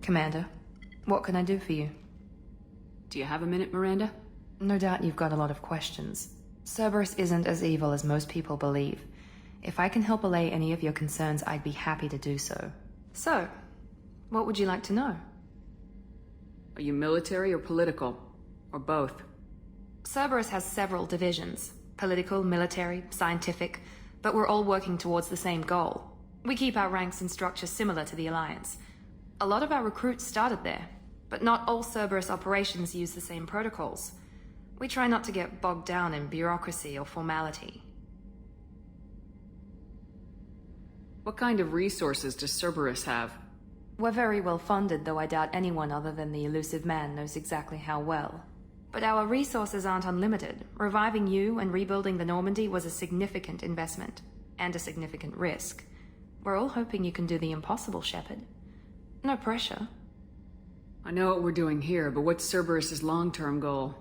Commander, what can I do for you? Do you have a minute, Miranda? No doubt you've got a lot of questions. Cerberus isn't as evil as most people believe. If I can help allay any of your concerns, I'd be happy to do so. So, what would you like to know? Are you military or political? Or both? Cerberus has several divisions. Political, military, scientific, but we're all working towards the same goal. We keep our ranks and structure similar to the Alliance. A lot of our recruits started there, but not all Cerberus operations use the same protocols. We try not to get bogged down in bureaucracy or formality. What kind of resources does Cerberus have? We're very well funded, though I doubt anyone other than the elusive man knows exactly how well. But our resources aren't unlimited. Reviving you and rebuilding the Normandy was a significant investment, and a significant risk. We're all hoping you can do the impossible, Shepard. No pressure. I know what we're doing here, but what's Cerberus's long-term goal?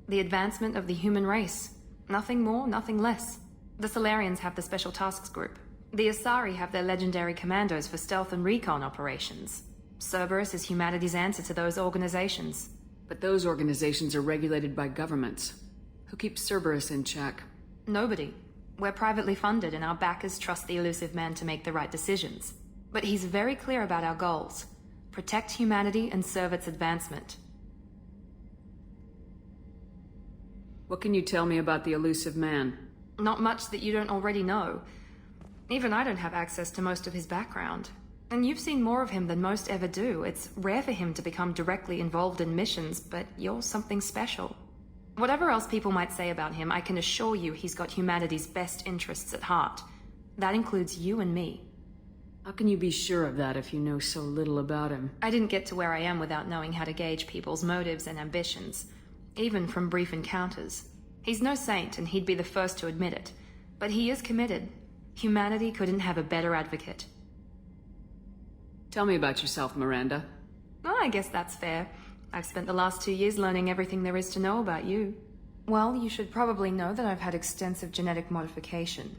The advancement of the human race. Nothing more, nothing less. The Solarians have the Special Tasks Group. The Asari have their legendary commandos for stealth and recon operations. Cerberus is humanity's answer to those organizations. But those organizations are regulated by governments. Who keeps Cerberus in check? Nobody. We're privately funded and our backers trust the elusive man to make the right decisions. But he's very clear about our goals. Protect humanity and serve its advancement. What can you tell me about the elusive man? Not much that you don't already know. Even I don't have access to most of his background. And you've seen more of him than most ever do. It's rare for him to become directly involved in missions, but you're something special. Whatever else people might say about him, I can assure you he's got humanity's best interests at heart. That includes you and me. How can you be sure of that if you know so little about him? I didn't get to where I am without knowing how to gauge people's motives and ambitions, even from brief encounters. He's no saint, and he'd be the first to admit it. But he is committed. Humanity couldn't have a better advocate. Tell me about yourself, Miranda. Oh, I guess that's fair. I've spent the last 2 years learning everything there is to know about you. Well, you should probably know that I've had extensive genetic modification.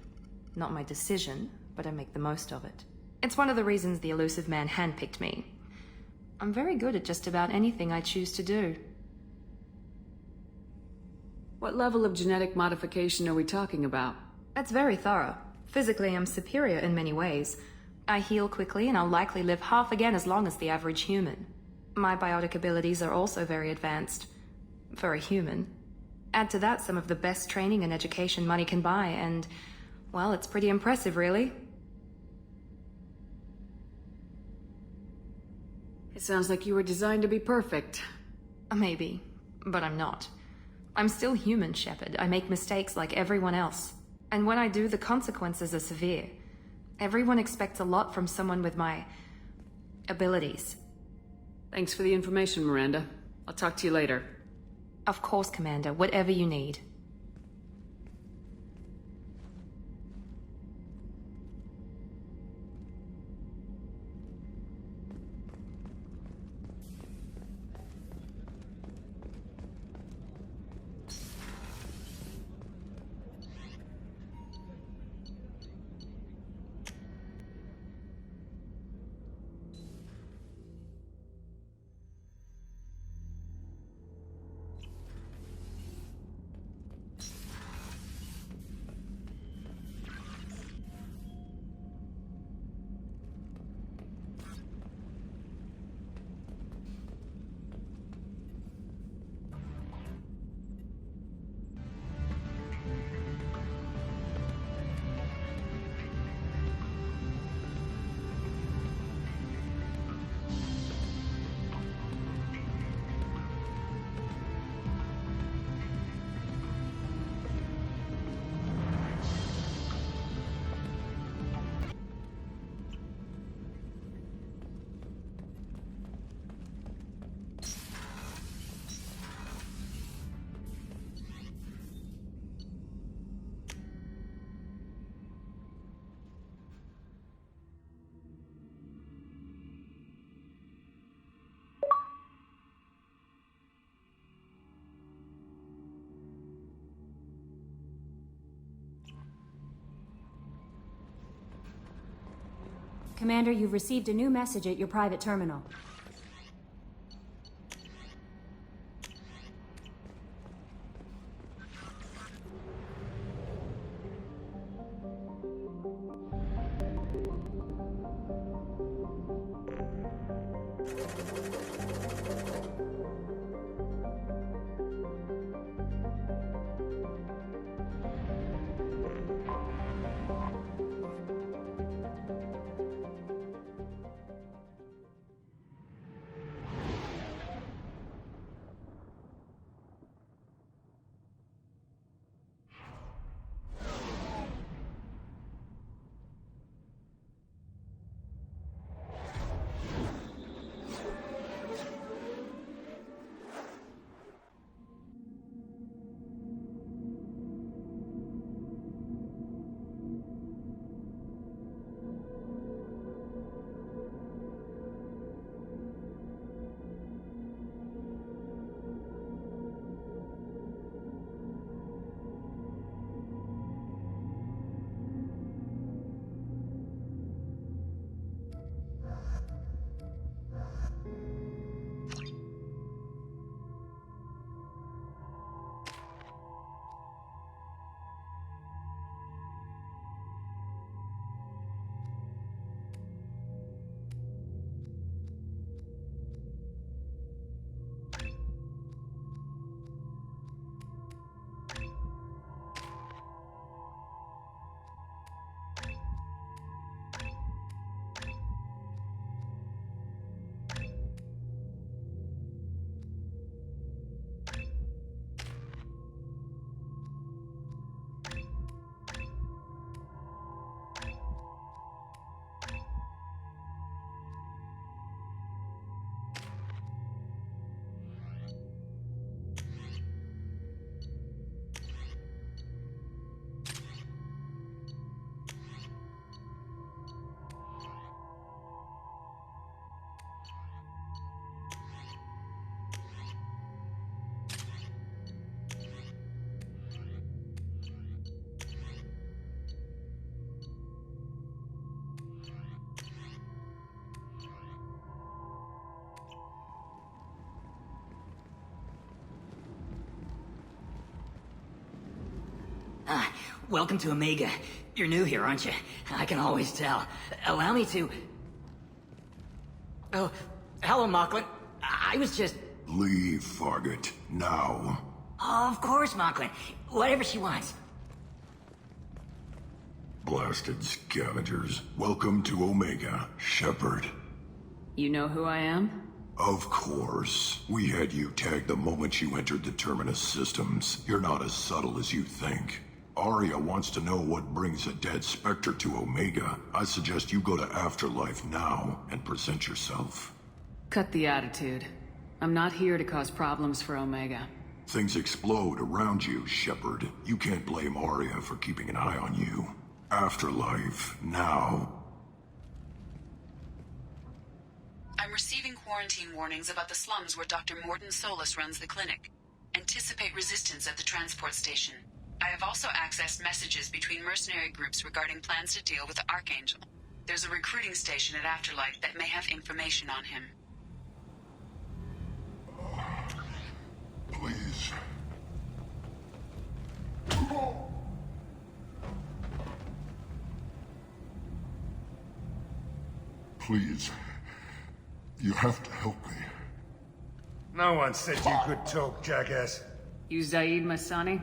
Not my decision, but I make the most of it. It's one of the reasons the elusive man handpicked me. I'm very good at just about anything I choose to do. What level of genetic modification are we talking about? It's very thorough. Physically, I'm superior in many ways. I heal quickly, and I'll likely live half again as long as the average human. My biotic abilities are also very advanced. For a human. Add to that some of the best training and education money can buy, and, well, it's pretty impressive, really. It sounds like you were designed to be perfect. Maybe, but I'm not. I'm still human, Shepard. I make mistakes like everyone else. And when I do, the consequences are severe. Everyone expects a lot from someone with my abilities. Thanks for the information, Miranda. I'll talk to you later. Of course, Commander. Whatever you need. Commander, you've received a new message at your private terminal. Welcome to Omega. You're new here, aren't you? I can always tell. Allow me to... Oh, hello, Mocklin. I was just... Leave, Fargate. Now. Oh, of course, Mocklin. Whatever she wants. Blasted scavengers. Welcome to Omega, Shepard. You know who I am? Of course. We had you tagged the moment you entered the Terminus systems. You're not as subtle as you think. Arya wants to know what brings a dead Spectre to Omega. I suggest you go to Afterlife now and present yourself. Cut the attitude. I'm not here to cause problems for Omega. Things explode around you, Shepard. You can't blame Arya for keeping an eye on you. Afterlife, now. I'm receiving quarantine warnings about the slums where Dr. Morton Solus runs the clinic. Anticipate resistance at the transport station. I have also accessed messages between mercenary groups regarding plans to deal with the Archangel. There's a recruiting station at Afterlife that may have information on him. Please. Please. You have to help me. No one said you could talk, jackass. You Zaid Masani?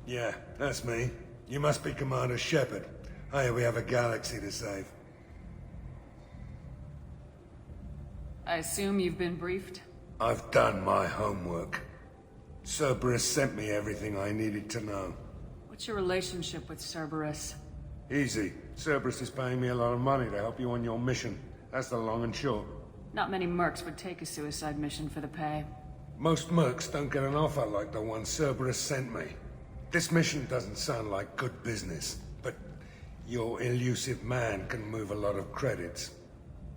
Yeah, that's me. You must be Commander Shepard. Hey, we have a galaxy to save. I assume you've been briefed? I've done my homework. Cerberus sent me everything I needed to know. What's your relationship with Cerberus? Easy. Cerberus is paying me a lot of money to help you on your mission. That's the long and short. Not many mercs would take a suicide mission for the pay. Most mercs don't get an offer like the one Cerberus sent me. This mission doesn't sound like good business, but your elusive man can move a lot of credits.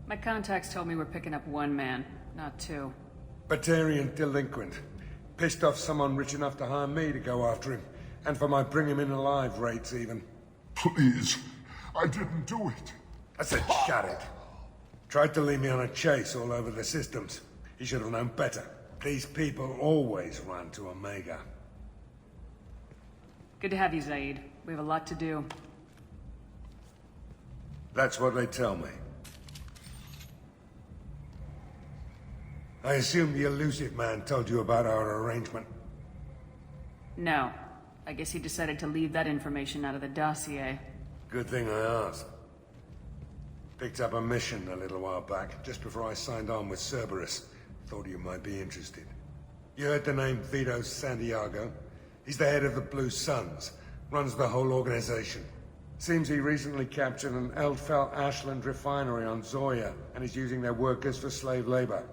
My contacts told me we're picking up one man, not two. Batarian delinquent. Pissed off someone rich enough to hire me to go after him. And for my bring him in alive rates even. Please. I didn't do it. I said shut it. Tried to lead me on a chase all over the systems. He should have known better. These people always run to Omega. Good to have you, Zaid. We have a lot to do. That's what they tell me. I assume the elusive man told you about our arrangement. No. I guess he decided to leave that information out of the dossier. Good thing I asked. Picked up a mission a little while back, just before I signed on with Cerberus. Thought you might be interested. You heard the name Vito Santiago? He's the head of the Blue Suns, runs the whole organization. Seems he recently captured an Eldfell Ashland refinery on Zoya, and is using their workers for slave labor.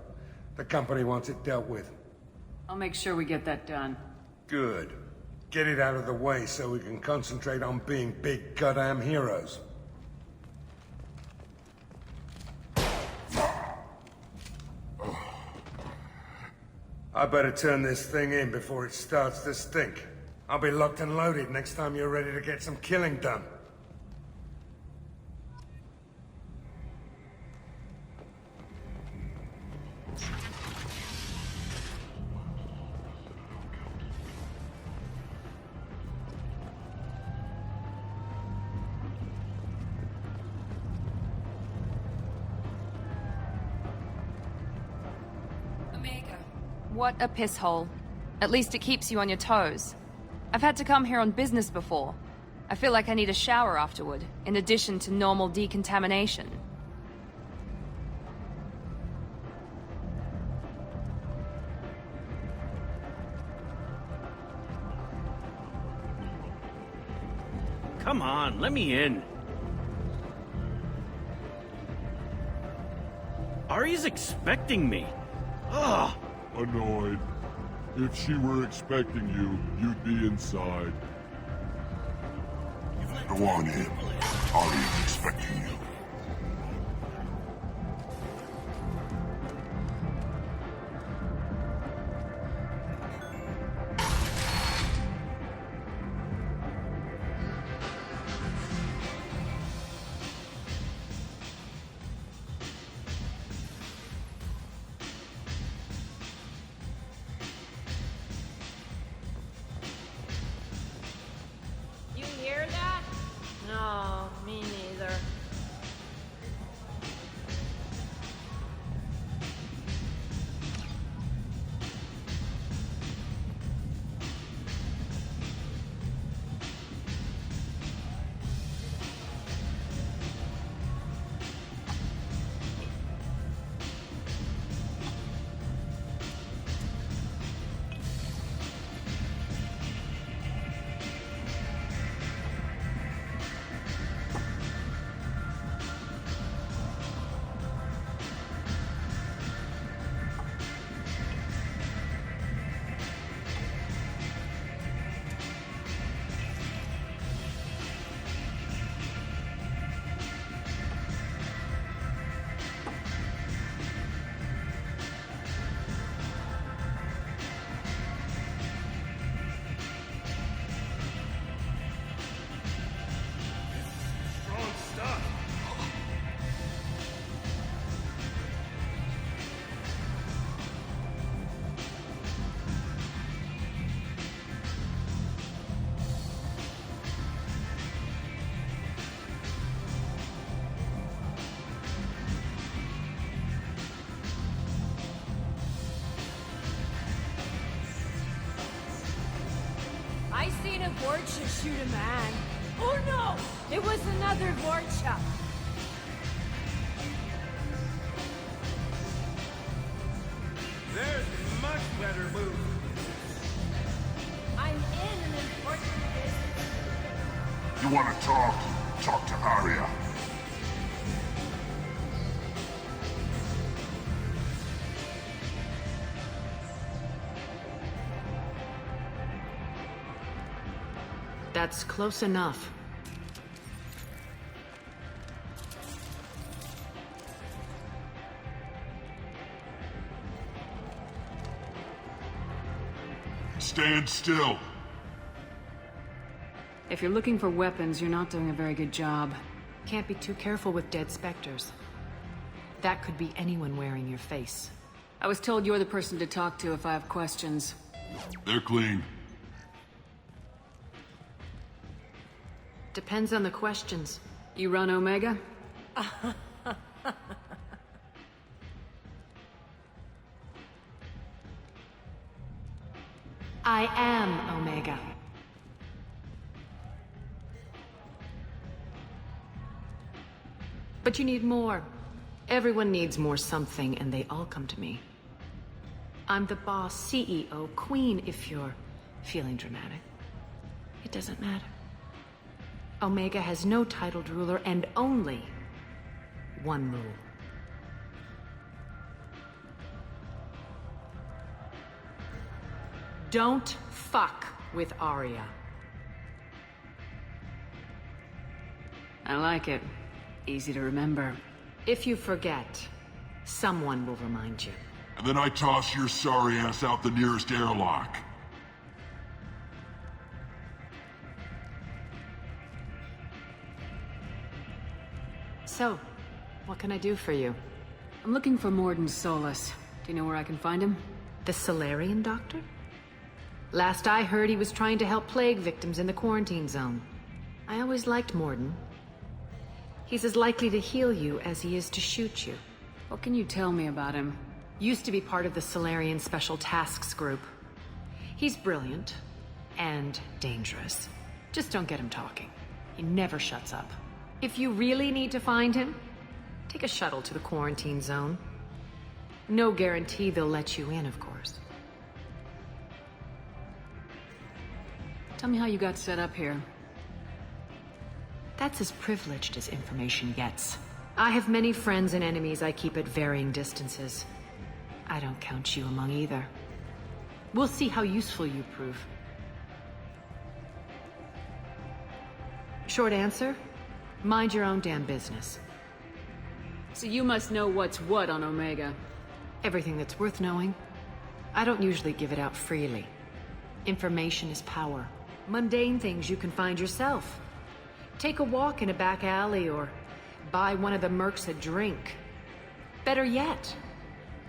The company wants it dealt with. I'll make sure we get that done. Good. Get it out of the way so we can concentrate on being big goddamn heroes. I better turn this thing in before it starts to stink. I'll be locked and loaded next time you're ready to get some killing done. What a piss hole. At least it keeps you on your toes. I've had to come here on business before. I feel like I need a shower afterward, in addition to normal decontamination. Come on, let me in. Ari's expecting me. Ugh. Annoyed. If she were expecting you, you'd be inside. Go on in. Arya's expecting you. Vorcha shoot a man. Oh no! It was another Vorcha! There's much better move. I'm in an important business. You want to talk? Talk to Arya. That's close enough. Stand still. If you're looking for weapons, you're not doing a very good job. Can't be too careful with dead specters. That could be anyone wearing your face. I was told you're the person to talk to if I have questions. They're clean. Depends on the questions. You run Omega? I am Omega. But you need more. Everyone needs more something, and they all come to me. I'm the boss, CEO, queen, if you're feeling dramatic. It doesn't matter. Omega has no titled ruler and only one rule. Don't fuck with Arya. I like it. Easy to remember. If you forget, someone will remind you. And then I toss your sorry ass out the nearest airlock. So, what can I do for you? I'm looking for Morden Solus. Do you know where I can find him? The Solarian doctor? Last I heard, he was trying to help plague victims in the quarantine zone. I always liked Morden. He's as likely to heal you as he is to shoot you. What can you tell me about him? Used to be part of the Solarian Special Tasks Group. He's brilliant and dangerous. Just don't get him talking. He never shuts up. If you really need to find him, take a shuttle to the quarantine zone. No guarantee they'll let you in, of course. Tell me how you got set up here. That's as privileged as information gets. I have many friends and enemies I keep at varying distances. I don't count you among either. We'll see how useful you prove. Short answer? Mind your own damn business. So you must know what's what on Omega. Everything that's worth knowing. I don't usually give it out freely. Information is power. Mundane things you can find yourself. Take a walk in a back alley or buy one of the mercs a drink. Better yet,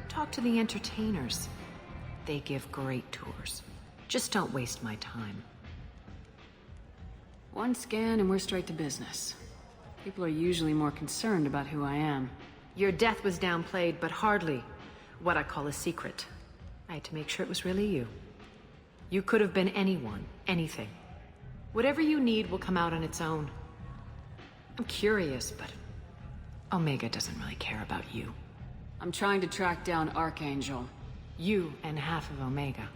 talk to the entertainers. They give great tours. Just don't waste my time. One scan and we're straight to business. People are usually more concerned about who I am. Your death was downplayed, but hardly what I call a secret. I had to make sure it was really you. You could have been anyone, anything. Whatever you need will come out on its own. I'm curious, but Omega doesn't really care about you. I'm trying to track down Archangel. You and half of Omega.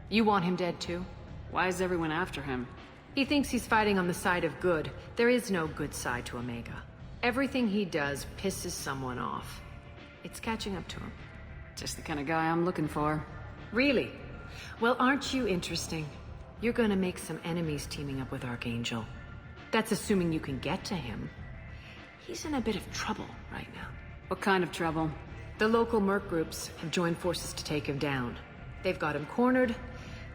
You want him dead too? Why is everyone after him? He thinks he's fighting on the side of good. There is no good side to Omega. Everything he does pisses someone off. It's catching up to him. Just the kind of guy I'm looking for. Really? Well, aren't you interesting? You're gonna make some enemies teaming up with Archangel. That's assuming you can get to him. He's in a bit of trouble right now. What kind of trouble? The local merc groups have joined forces to take him down. They've got him cornered,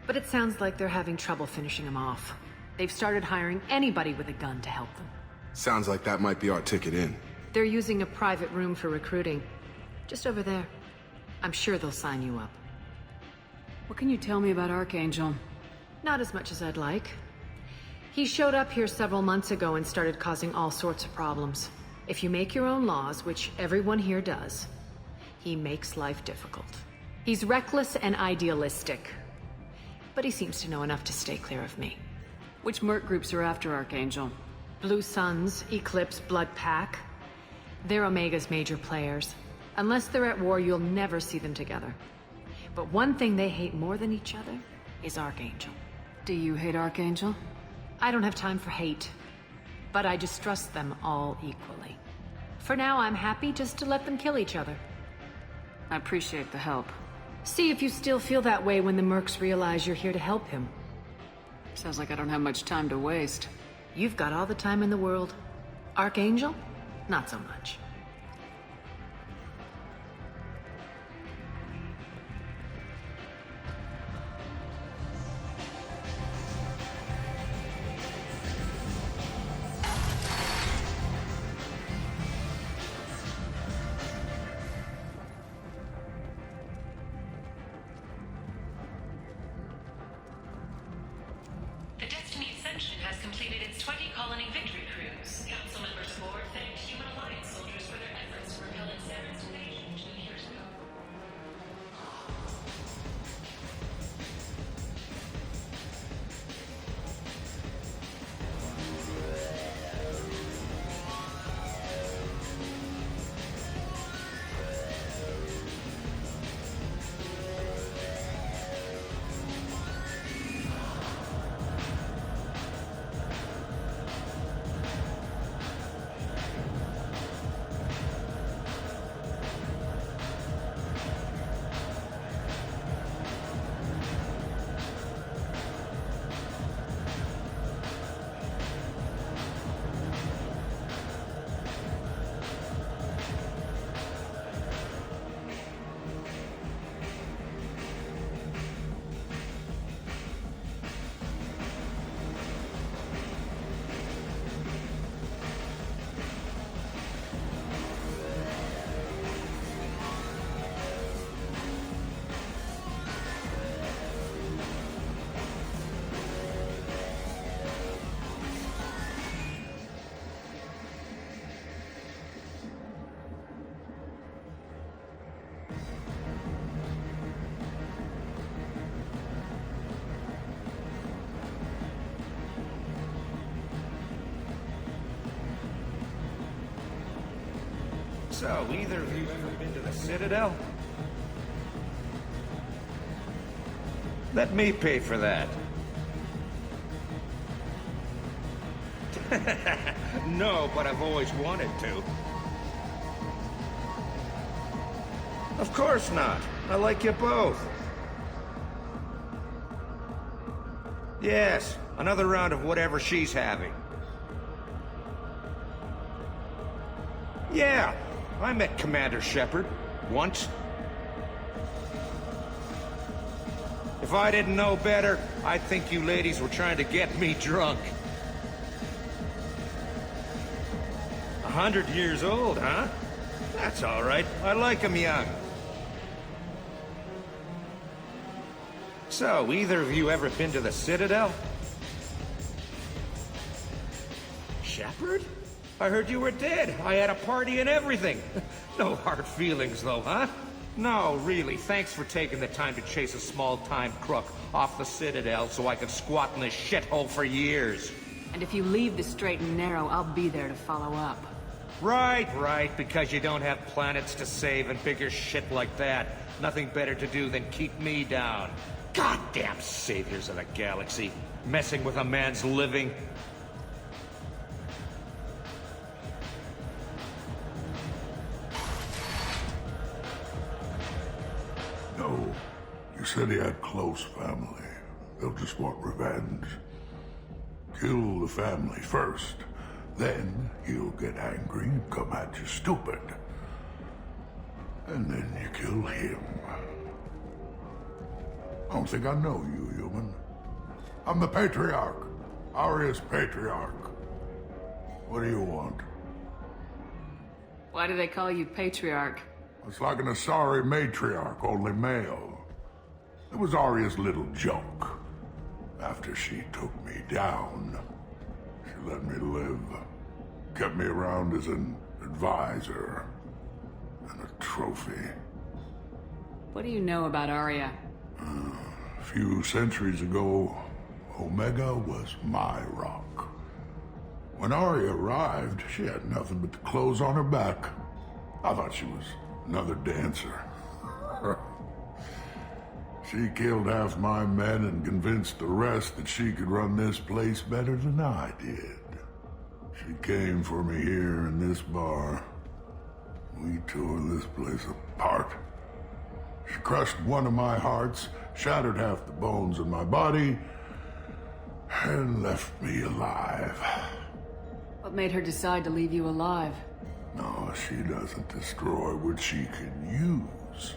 but it sounds like they're having trouble finishing him off. They've started hiring anybody with a gun to help them. Sounds like that might be our ticket in. They're using a private room for recruiting. Just over there. I'm sure they'll sign you up. What can you tell me about Archangel? Not as much as I'd like. He showed up here several months ago and started causing all sorts of problems. If you make your own laws, which everyone here does, he makes life difficult. He's reckless and idealistic. But he seems to know enough to stay clear of me. Which merc groups are after Archangel? Blue Suns, Eclipse, Blood Pack. They're Omega's major players. Unless they're at war, you'll never see them together. But one thing they hate more than each other is Archangel. Do you hate Archangel? I don't have time for hate, but I distrust them all equally. For now, I'm happy just to let them kill each other. I appreciate the help. See if you still feel that way when the mercs realize you're here to help him. Sounds like I don't have much time to waste. You've got all the time in the world. Archangel? Not so much. The Destiny Ascension has completed its 20-colony victory cruise. Council members aboard thanked Human Alliance soldiers for their efforts to repel Xeran's invasion 2 years ago. So, either of you ever been to the Citadel? Let me pay for that. No, but I've always wanted to. Of course not. I like you both. Yes, another round of whatever she's having. Yeah, I met Commander Shepard once. If I didn't know better, I'd think you ladies were trying to get me drunk. 100 years old, huh? That's all right. I like 'em young. So, either of you ever been to the Citadel? Shepard? I heard you were dead. I had a party and everything. No hard feelings, though, huh? No, really. Thanks for taking the time to chase a small-time crook off the Citadel so I could squat in this shithole for years. And if you leave the straight and narrow, I'll be there to follow up. Right, because you don't have planets to save and bigger shit like that. Nothing better to do than keep me down. Goddamn saviors of the galaxy. Messing with a man's living. No. You said he had close family. They'll just want revenge. Kill the family first. Then he'll get angry and come at you stupid. And then you kill him. I don't think I know you, human. I'm the Patriarch. Aria's Patriarch. What do you want? Why do they call you Patriarch? It's like an Asari matriarch, only male. It was Aria's little joke. After she took me down, she let me live. Kept me around as an advisor and a trophy. What do you know about Arya? A few centuries ago, Omega was my rock. When Arya arrived, she had nothing but the clothes on her back. I thought she was another dancer. She killed half my men and convinced the rest that she could run this place better than I did. She came for me here in this bar. We tore this place apart. She crushed one of my hearts, shattered half the bones in my body, and left me alive. What made her decide to leave you alive? No, she doesn't destroy what she can use.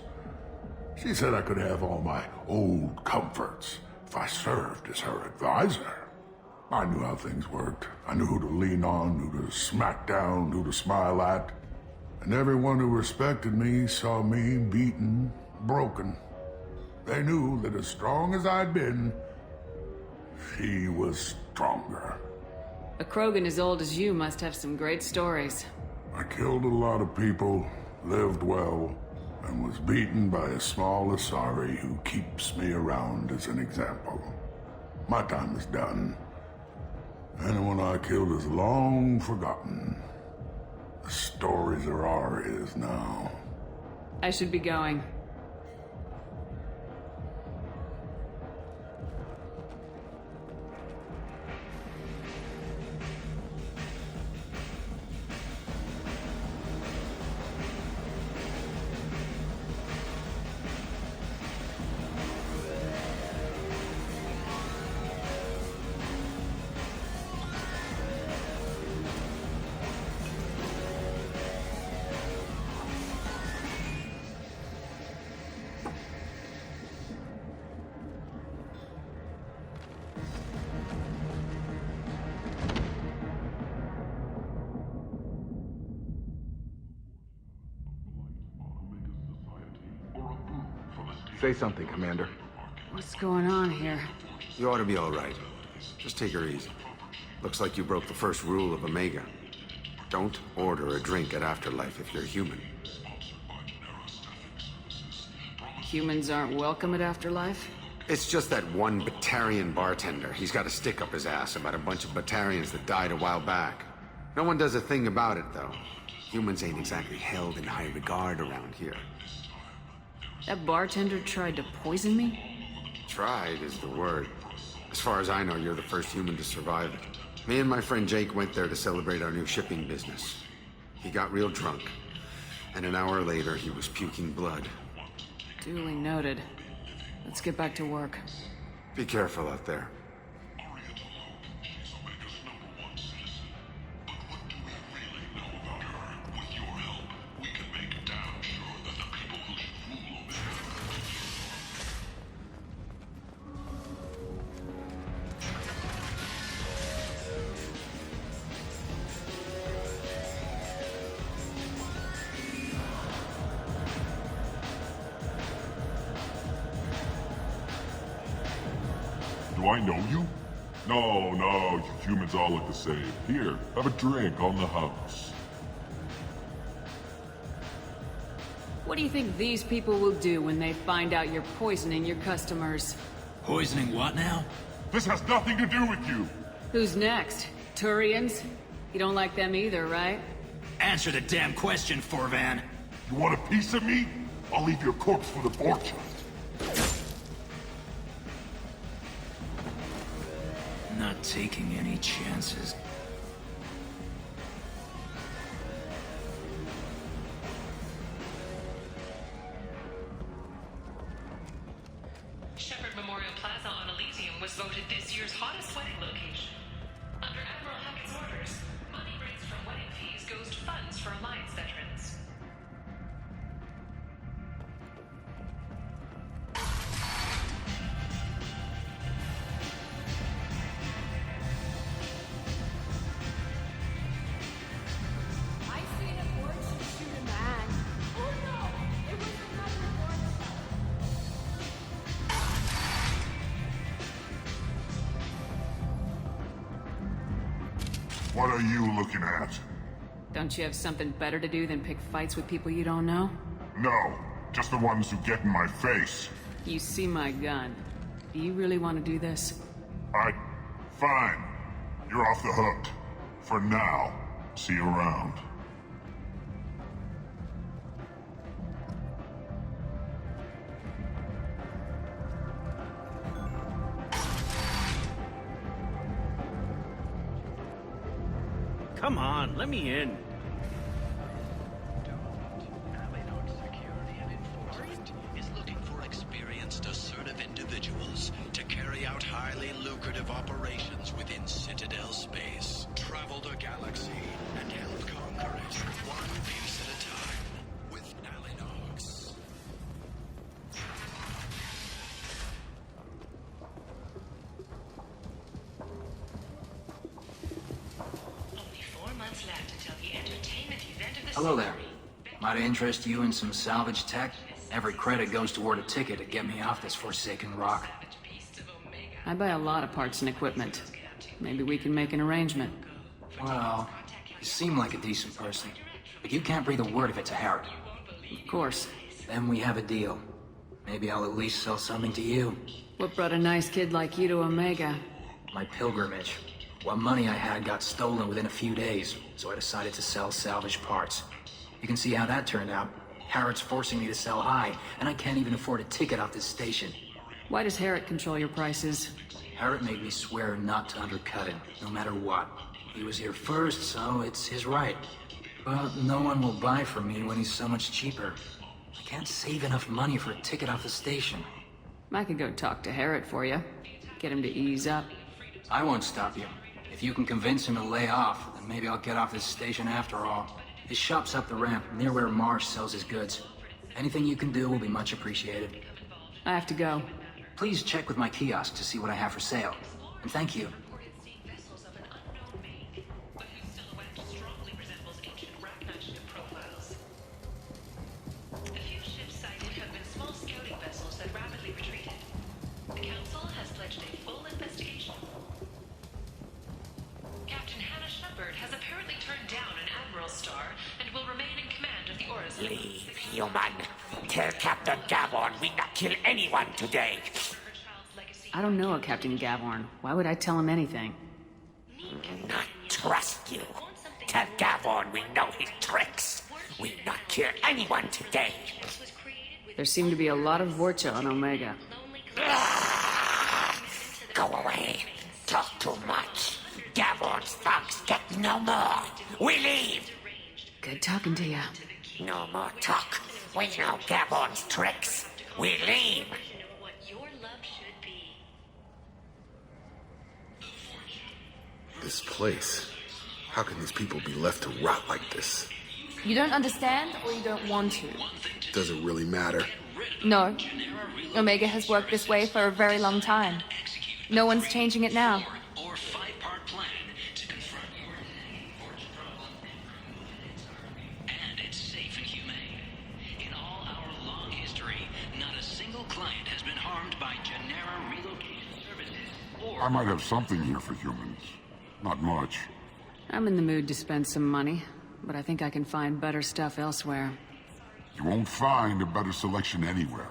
She said I could have all my old comforts if I served as her advisor. I knew how things worked. I knew who to lean on, who to smack down, who to smile at. And everyone who respected me saw me beaten, broken. They knew that as strong as I'd been, she was stronger. A Krogan as old as you must have some great stories. I killed a lot of people, lived well, and was beaten by a small Asari who keeps me around as an example. My time is done. Anyone I killed is long forgotten. The stories are Arya's now. I should be going. Say something, Commander. What's going on here? You ought to be all right. Just take her easy. Looks like you broke the first rule of Omega. Don't order a drink at Afterlife if you're human. Humans aren't welcome at Afterlife? It's just that one Batarian bartender. He's got a stick up his ass about a bunch of Batarians that died a while back. No one does a thing about it, though. Humans ain't exactly held in high regard around here. That bartender tried to poison me? Tried is the word. As far as I know, you're the first human to survive it. Me and my friend Jake went there to celebrate our new shipping business. He got real drunk, and an hour later he was puking blood. Duly noted. Let's get back to work. Be careful out there. Do I know you? No, you humans all look the same. Here, have a drink on the house. What do you think these people will do when they find out you're poisoning your customers? Poisoning what now? This has nothing to do with you! Who's next? Turians? You don't like them either, right? Answer the damn question, Forvan. You want a piece of me? I'll leave your corpse for the fortune. Not taking any chances. Shepard Memorial Plaza on Elysium was voted this year's hottest wedding location. Under Admiral Hackett's orders, money raised from wedding fees goes to funds for Alliance veterans. I seen a Vortian shoot a man. Oh no! It was another Vortian. What are you looking at? Don't you have something better to do than pick fights with people you don't know? No, just the ones who get in my face. You see my gun. Do you really want to do this? I Fine. You're off the hook. For now. See you around. Come on, let me in. Is looking for experienced, assertive individuals to carry out highly lucrative operations within Citadel space. Travel the galaxy and help conquer it, one piece at a time, with Alinox. Only 4 months left until the entertainment event of the Hello there. century. Might I interest you in some salvage tech? Every credit goes toward a ticket to get me off this forsaken rock. I buy a lot of parts and equipment. Maybe we can make an arrangement. Well, you seem like a decent person, but you can't breathe a word of it to Harrod. Of course. Then we have a deal. Maybe I'll at least sell something to you. What brought a nice kid like you to Omega? My pilgrimage. What money I had got stolen within a few days, so I decided to sell salvage parts. You can see how that turned out. Harrod's forcing me to sell high, and I can't even afford a ticket off this station. Why does Harrod control your prices? Harrod made me swear not to undercut him, no matter what. He was here first, so it's his right. But no one will buy from me when he's so much cheaper. I can't save enough money for a ticket off the station. I could go talk to Harrod for you. Get him to ease up. I won't stop you. If you can convince him to lay off, then maybe I'll get off this station after all. His shop's up the ramp, near where Marsh sells his goods. Anything you can do will be much appreciated. I have to go. Please check with my kiosk to see what I have for sale. And thank you. The few ships sighted have been small scouting vessels that rapidly retreated. The Council has pledged a full investigation. Captain Hannah Shepard has apparently turned down an Admiral's star and will remain in command of the Oris. Leave, human. Tell Captain Gavon we not kill anyone today. I don't know a Captain Gavorn. Why would I tell him anything? Not trust you. Tell Gavon we know his tricks. We not kill anyone today. There seem to be a lot of Vorcha on Omega. Go away. Talk too much. Gavon's thugs get no more. We leave. Good talking to you. No more talk. We know Gavon's tricks. We leave. This place. How can these people be left to rot like this? You don't understand, or you don't want to? Does it really matter? No. Omega has worked this way for a very long time. No one's changing it now. Or five-part plan to confront your problem. And it's safe and humane. In all our long history, not a single client has been harmed by Genera relocation services or... I might have something here for humans. Not much. I'm in the mood to spend some money, but I think I can find better stuff elsewhere. You won't find a better selection anywhere.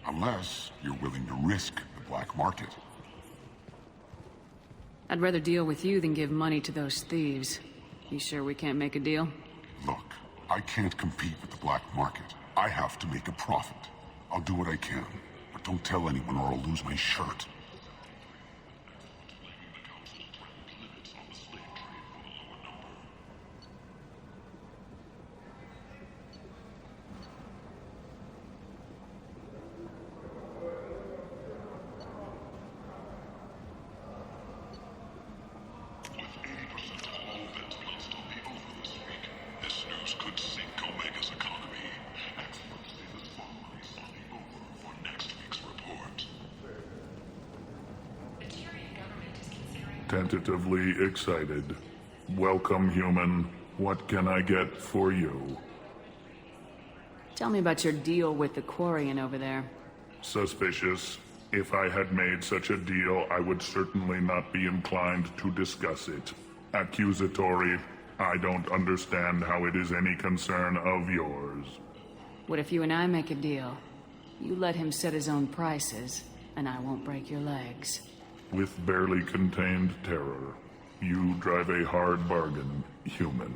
Unless you're willing to risk the black market. I'd rather deal with you than give money to those thieves. You sure we can't make a deal? Look, I can't compete with the black market. I have to make a profit. I'll do what I can, but don't tell anyone or I'll lose my shirt. Tentatively excited. Welcome, human. What can I get for you? Tell me about your deal with the Quarian over there. Suspicious. If I had made such a deal, I would certainly not be inclined to discuss it. Accusatory. I don't understand how it is any concern of yours. What if you and I make a deal? You let him set his own prices, and I won't break your legs. with barely contained terror. You drive a hard bargain, human.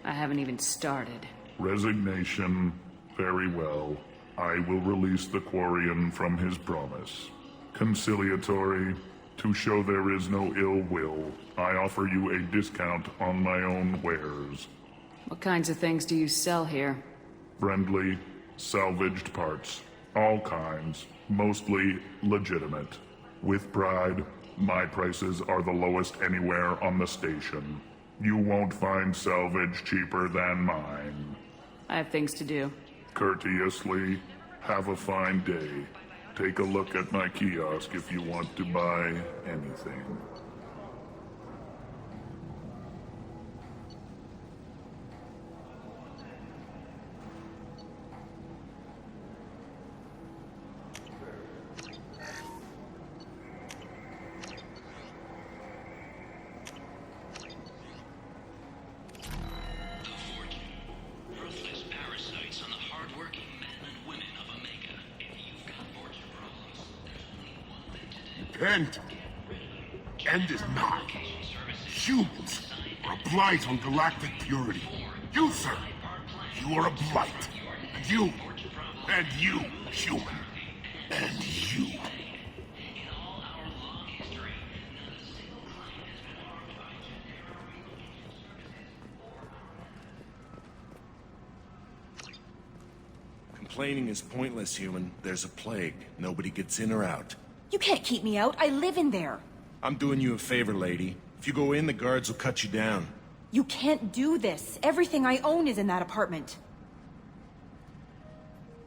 I haven't even started. Resignation. Very well. I will release the Quarian from his promise. Conciliatory. To show there is no ill will, I offer you a discount on my own wares. What kinds of things do you sell here? Friendly, salvaged parts. All kinds. Mostly legitimate. With pride, my prices are the lowest anywhere on the station. You won't find salvage cheaper than mine. I have things to do. Courteously, have a fine day. Take a look at my kiosk if you want to buy anything. Ruthless parasites on the hardworking men and women of Omega. If you've got fortune problems, there's only one thing to do. Repent. End is not. Humans are a blight on galactic purity. You, sir, you are a blight. And you, human. And you. Complaining is pointless, human. There's a plague. Nobody gets in or out. You can't keep me out. I live in there. I'm doing you a favor, lady. If you go in, the guards will cut you down. You can't do this. Everything I own is in that apartment.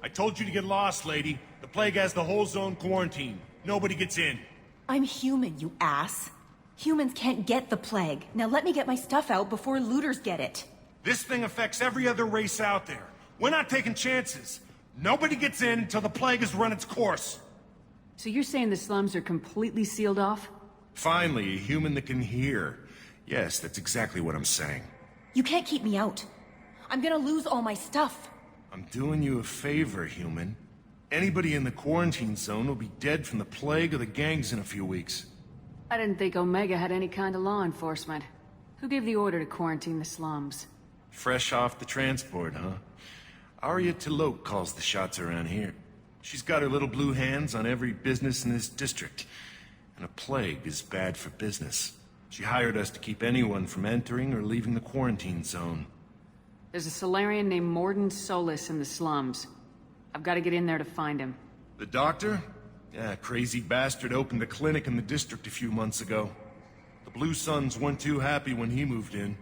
I told you to get lost, lady. The plague has the whole zone quarantined. Nobody gets in. I'm human, you ass. Humans can't get the plague. Now let me get my stuff out before looters get it. This thing affects every other race out there. We're not taking chances. Nobody gets in until the plague has run its course. So you're saying the slums are completely sealed off? Finally, a human that can hear. Yes, that's exactly what I'm saying. You can't keep me out. I'm gonna lose all my stuff. I'm doing you a favor, human. Anybody in the quarantine zone will be dead from the plague or the gangs in a few weeks. I didn't think Omega had any kind of law enforcement. Who gave the order to quarantine the slums? Fresh off the transport, huh? Arya Tilok calls the shots around here. She's got her little blue hands on every business in this district. And a plague is bad for business. She hired us to keep anyone from entering or leaving the quarantine zone. There's a Solarian named Morden Solis in the slums. I've got to get in there to find him. The doctor? Yeah, crazy bastard opened a clinic in the district a few months ago. The Blue Suns weren't too happy when he moved in.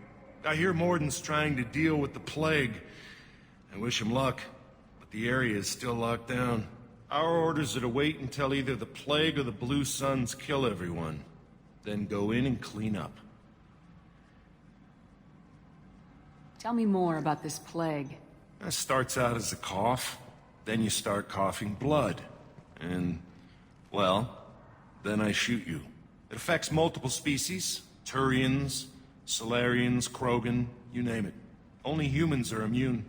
I hear Morden's trying to deal with the plague. I wish him luck, but the area is still locked down. Our orders are to wait until either the plague or the Blue Suns kill everyone. Then go in and clean up. Tell me more about this plague. It starts out as a cough, then you start coughing blood. And, well, then I shoot you. It affects multiple species. Turians, Solarians, Krogan, you name it. Only humans are immune.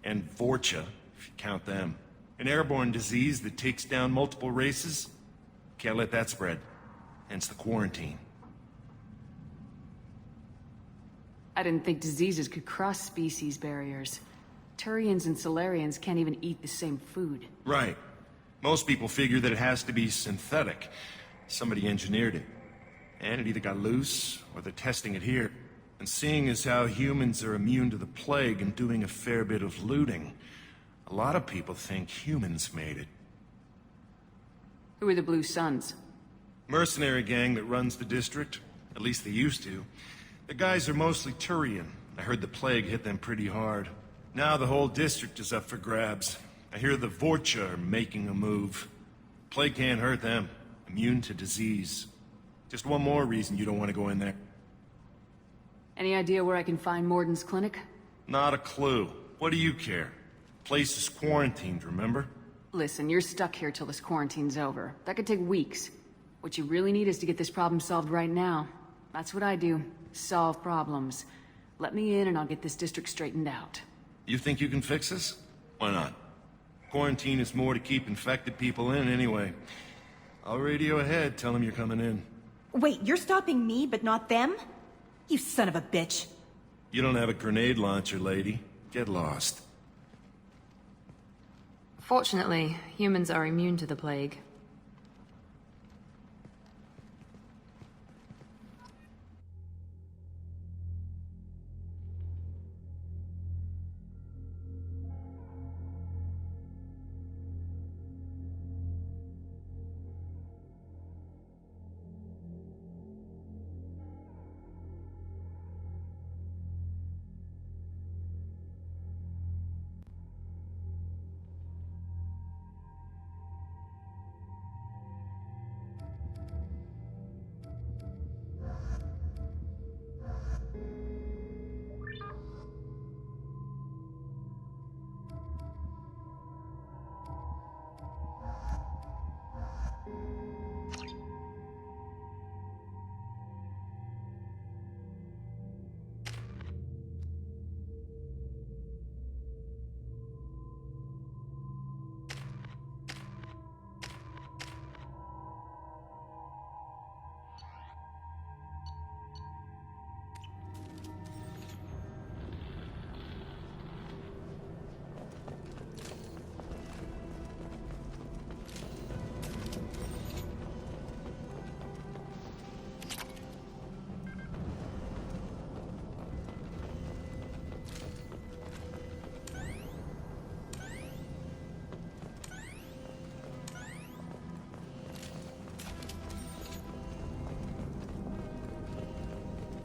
And Vorcha, if you count them. An airborne disease that takes down multiple races. Can't let that spread. Hence the quarantine. I didn't think diseases could cross species barriers. Turians and Solarians can't even eat the same food. Right. Most people figure that it has to be synthetic. Somebody engineered it. And it either got loose, or they're testing it here. And seeing as how humans are immune to the plague and doing a fair bit of looting, a lot of people think humans made it. Who are the Blue Suns? Mercenary gang that runs the district. At least they used to. The guys are mostly Turian. I heard the plague hit them pretty hard. Now the whole district is up for grabs. I hear the Vorcha are making a move. Plague can't hurt them. Immune to disease. Just one more reason you don't want to go in there. Any idea where I can find Morden's clinic? Not a clue. What do you care? Place is quarantined, remember? Listen, you're stuck here till this quarantine's over. That could take weeks. What you really need is to get this problem solved right now. That's what I do. Solve problems. Let me in and I'll get this district straightened out. You think you can fix this? Why not? Quarantine is more to keep infected people in anyway. I'll radio ahead, tell them you're coming in. Wait, you're stopping me, but not them? You son of a bitch. You don't have a grenade launcher, lady. Get lost. Fortunately, humans are immune to the plague.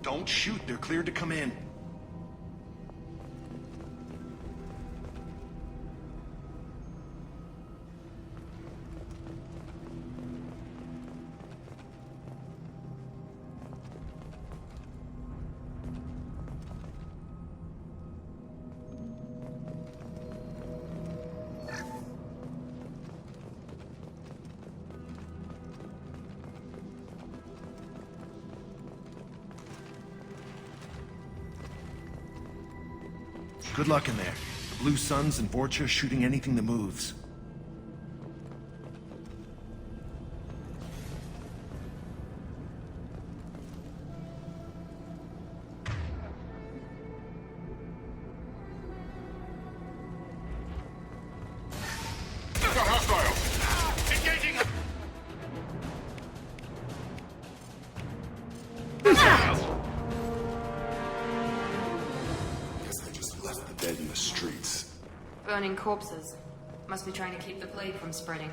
Don't shoot. They're cleared to come in. Good luck in there. The Blue Suns and Vorcha shooting anything that moves. Dead in the streets. Burning corpses. Must be trying to keep the plague from spreading.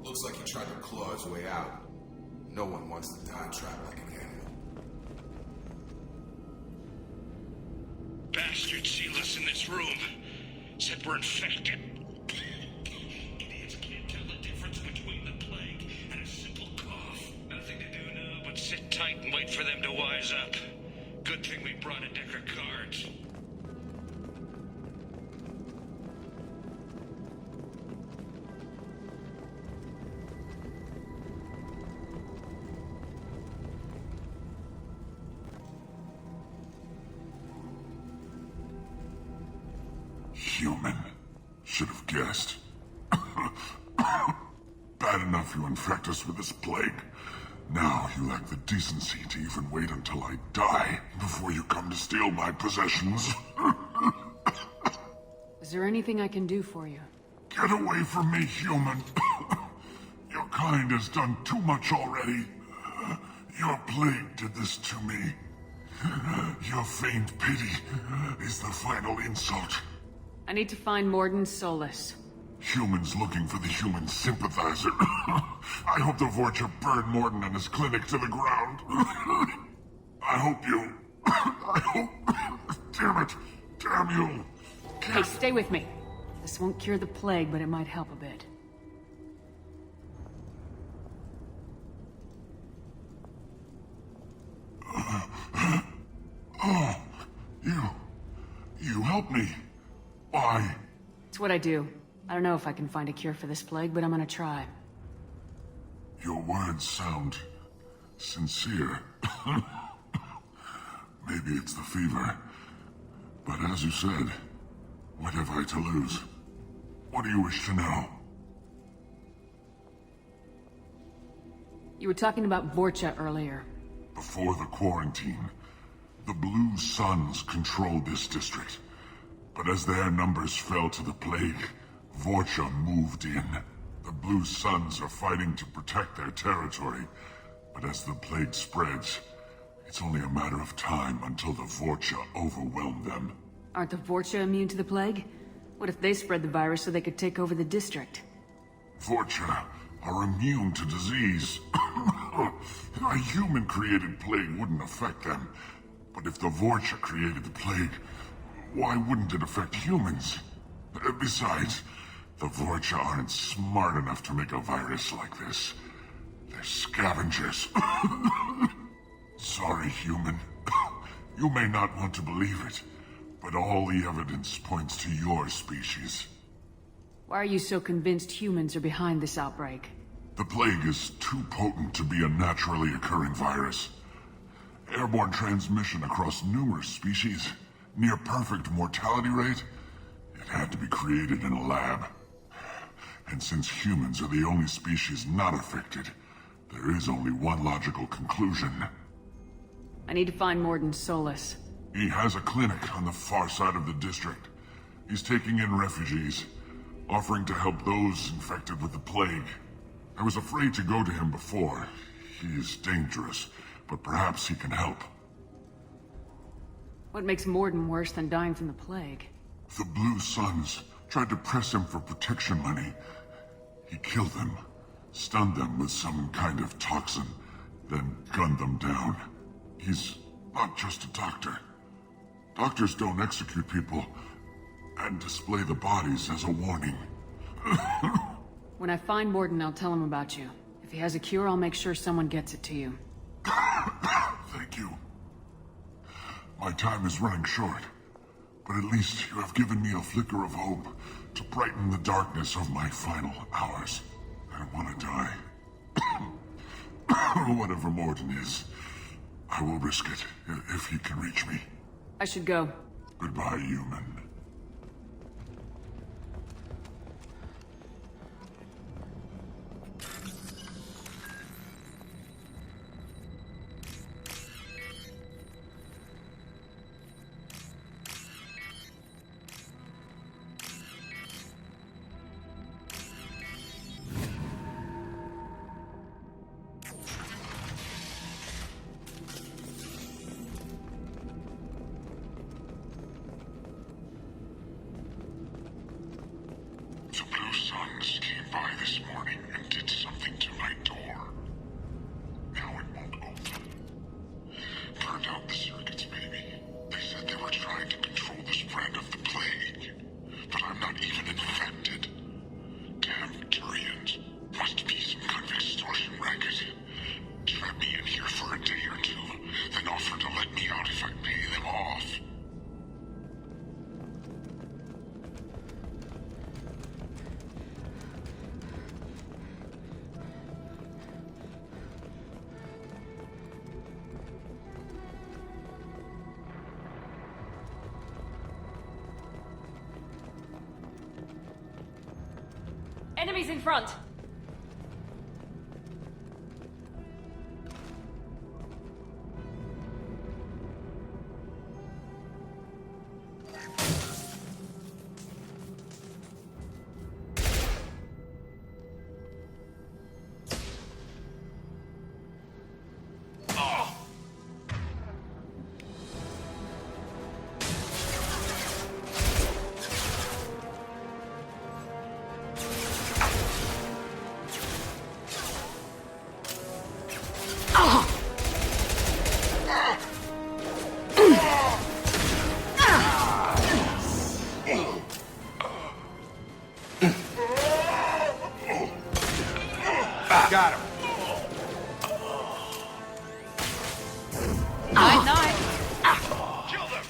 Looks like he tried to claw his way out. No one wants to die trapped like an animal. Bastards sealed us in this room. Said we're infected. Idiots can't tell the difference between the plague and a simple cough. Nothing to do now but sit tight and wait for them to wise up. Good thing we brought a deck of cards. Human. Should have guessed. Bad enough you infect us with this plague. Now you lack the decency to even wait until I die before you come to steal my possessions. Is there anything I can do for you? Get away from me, human. You're kind has done too much already. Your plague did this to me. Your feigned pity is the final insult. I need to find Morden Solus. Humans looking for the human sympathizer. I hope the Vorcha burned Morden and his clinic to the ground. I hope you... I hope... Damn it! Damn you! Hey, stay with me. This won't cure the plague, but it might help a bit. Oh, you helped me. Why? It's what I do. I don't know if I can find a cure for this plague, but I'm gonna try. Your words sound sincere. Maybe it's the fever. But as you said, what have I to lose? What do you wish to know? You were talking about Vorcha earlier. Before the quarantine, the Blue Suns controlled this district. But as their numbers fell to the plague, Vorcha moved in. The Blue Suns are fighting to protect their territory. But as the plague spreads, it's only a matter of time until the Vorcha overwhelm them. Aren't the Vorcha immune to the plague? What if they spread the virus so they could take over the district? Vorcha are immune to disease. A human-created plague wouldn't affect them. But if the Vorcha created the plague, why wouldn't it affect humans? Besides, the Vorcha aren't smart enough to make a virus like this. They're scavengers. Sorry, human. You may not want to believe it, but all the evidence points to your species. Why are you so convinced humans are behind this outbreak? The plague is too potent to be a naturally occurring virus. Airborne transmission across numerous species, near perfect mortality rate. It had to be created in a lab. And since humans are the only species not affected, there is only one logical conclusion. I need to find Morden Solus. He has a clinic on the far side of the district. He's taking in refugees, offering to help those infected with the plague. I was afraid to go to him before. He is dangerous, but perhaps he can help. What makes Morden worse than dying from the plague? The Blue Suns tried to press him for protection money. He killed them, stunned them with some kind of toxin, then gunned them down. He's not just a doctor. Doctors don't execute people and display the bodies as a warning. When I find Morden, I'll tell him about you. If he has a cure, I'll make sure someone gets it to you. Thank you. My time is running short, but at least you have given me a flicker of hope to brighten the darkness of my final hours. I want to die. Whatever Morden is, I will risk it if he can reach me. I should go. Goodbye, human. The Blue Suns came by this morning and did something to my door. Now it won't open. Turned out the circuits, maybe. They said they were trying to control the spread of the plague. But I'm not even infected. Damn Turians. Must be some kind of extortion racket. Trap me in here for a day or two, then offer to let me out if I pay them off. Enemies in front! Got him. Night, night. Kill them!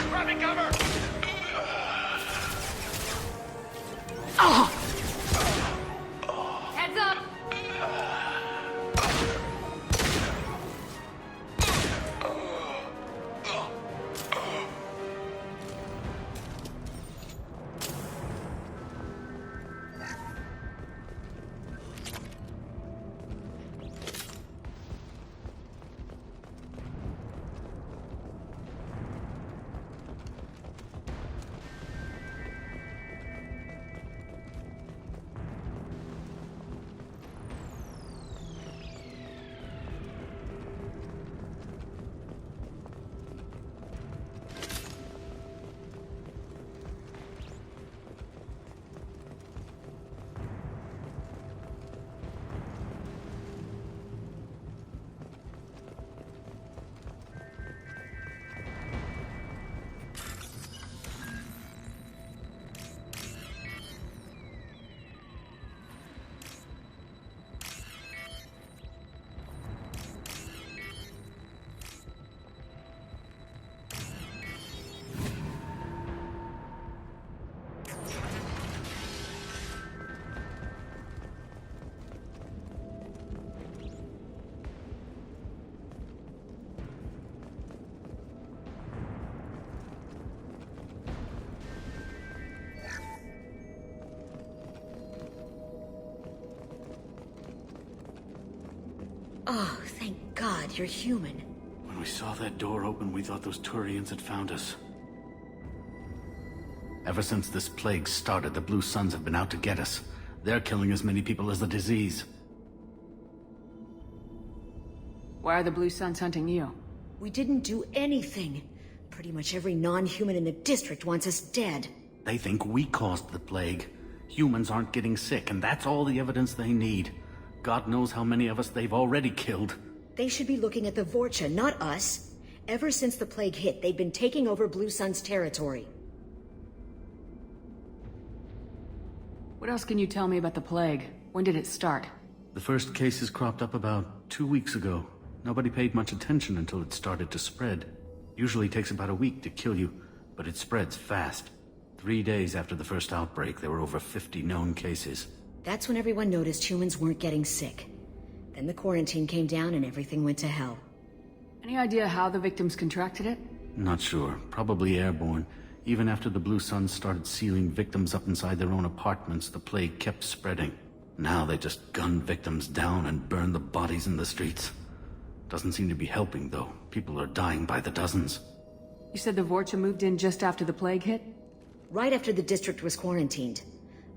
Grabbing cover! Heads up. Oh, thank God you're human. When we saw that door open, we thought those Turians had found us. Ever since this plague started, the Blue Suns have been out to get us. They're killing as many people as the disease. Why are the Blue Suns hunting you? We didn't do anything. Pretty much every non-human in the district wants us dead. They think we caused the plague. Humans aren't getting sick, and that's all the evidence they need. God knows how many of us they've already killed. They should be looking at the Vorcha, not us. Ever since the plague hit, they've been taking over Blue Sun's territory. What else can you tell me about the plague? When did it start? The first cases cropped up about 2 weeks ago. Nobody paid much attention until it started to spread. Usually takes about a week to kill you, but it spreads fast. 3 days after the first outbreak, there were over 50 known cases. That's when everyone noticed humans weren't getting sick. Then the quarantine came down and everything went to hell. Any idea how the victims contracted it? Not sure. Probably airborne. Even after the Blue Suns started sealing victims up inside their own apartments, the plague kept spreading. Now they just gun victims down and burn the bodies in the streets. Doesn't seem to be helping, though. People are dying by the dozens. You said the Vorcha moved in just after the plague hit? Right after the district was quarantined.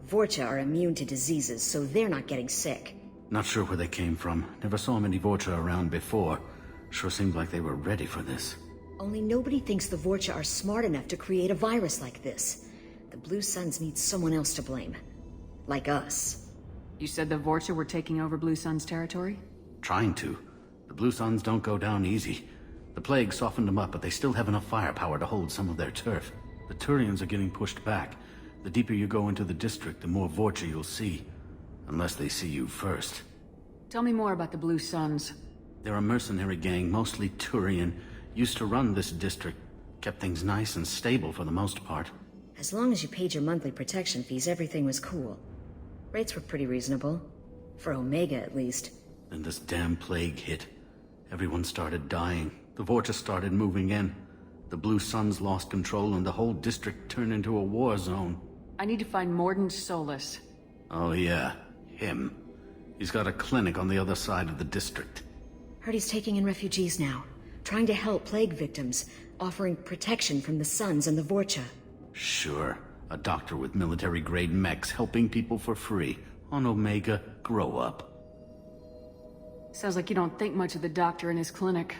Vorcha are immune to diseases, so they're not getting sick. Not sure where they came from. Never saw many Vorcha around before. Sure seemed like they were ready for this. Only nobody thinks the Vorcha are smart enough to create a virus like this. The Blue Suns need someone else to blame. Like us. You said the Vorcha were taking over Blue Sun's territory? Trying to. The Blue Suns don't go down easy. The plague softened them up, but they still have enough firepower to hold some of their turf. The Turians are getting pushed back. The deeper you go into the district, the more Vorcha you'll see. Unless they see you first. Tell me more about the Blue Suns. They're a mercenary gang, mostly Turian. Used to run this district. Kept things nice and stable for the most part. As long as you paid your monthly protection fees, everything was cool. Rates were pretty reasonable. For Omega, at least. Then this damn plague hit. Everyone started dying. The Vorcha started moving in. The Blue Suns lost control and the whole district turned into a war zone. I need to find Morden Solus. Oh yeah, him. He's got a clinic on the other side of the district. Heard he's taking in refugees now. Trying to help plague victims. Offering protection from the Suns and the Vorcha. Sure. A doctor with military-grade mechs helping people for free. On Omega, grow up. Sounds like you don't think much of the doctor in his clinic.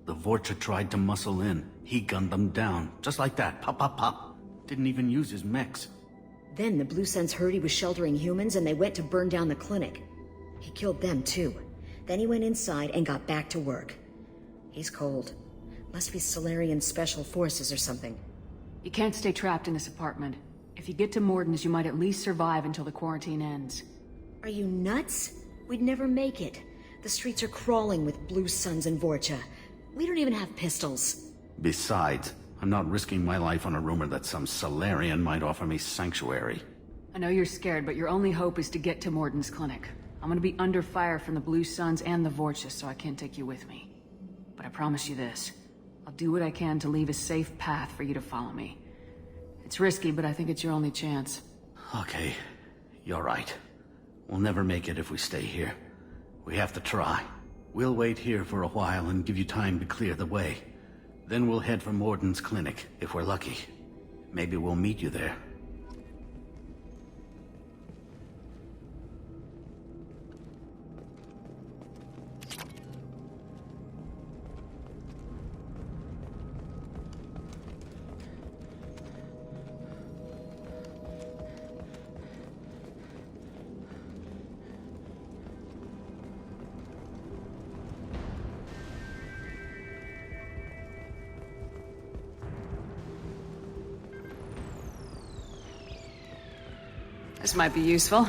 The Vorcha tried to muscle in. He gunned them down. Just like that. Pop, pop, pop. Didn't even use his mechs. Then the Blue Suns heard he was sheltering humans and they went to burn down the clinic. He killed them too. Then he went inside and got back to work. He's cold. Must be Solarian Special Forces or something. You can't stay trapped in this apartment. If you get to Morden's, you might at least survive until the quarantine ends. Are you nuts? We'd never make it. The streets are crawling with Blue Suns and Vorcha. We don't even have pistols. Besides, I'm not risking my life on a rumor that some Solarian might offer me sanctuary. I know you're scared, but your only hope is to get to Morden's clinic. I'm gonna be under fire from the Blue Suns and the Vorcha, so I can't take you with me. But I promise you this. I'll do what I can to leave a safe path for you to follow me. It's risky, but I think it's your only chance. Okay, you're right. We'll never make it if we stay here. We have to try. We'll wait here for a while and give you time to clear the way. Then we'll head for Morden's clinic, if we're lucky. Maybe we'll meet you there. This might be useful.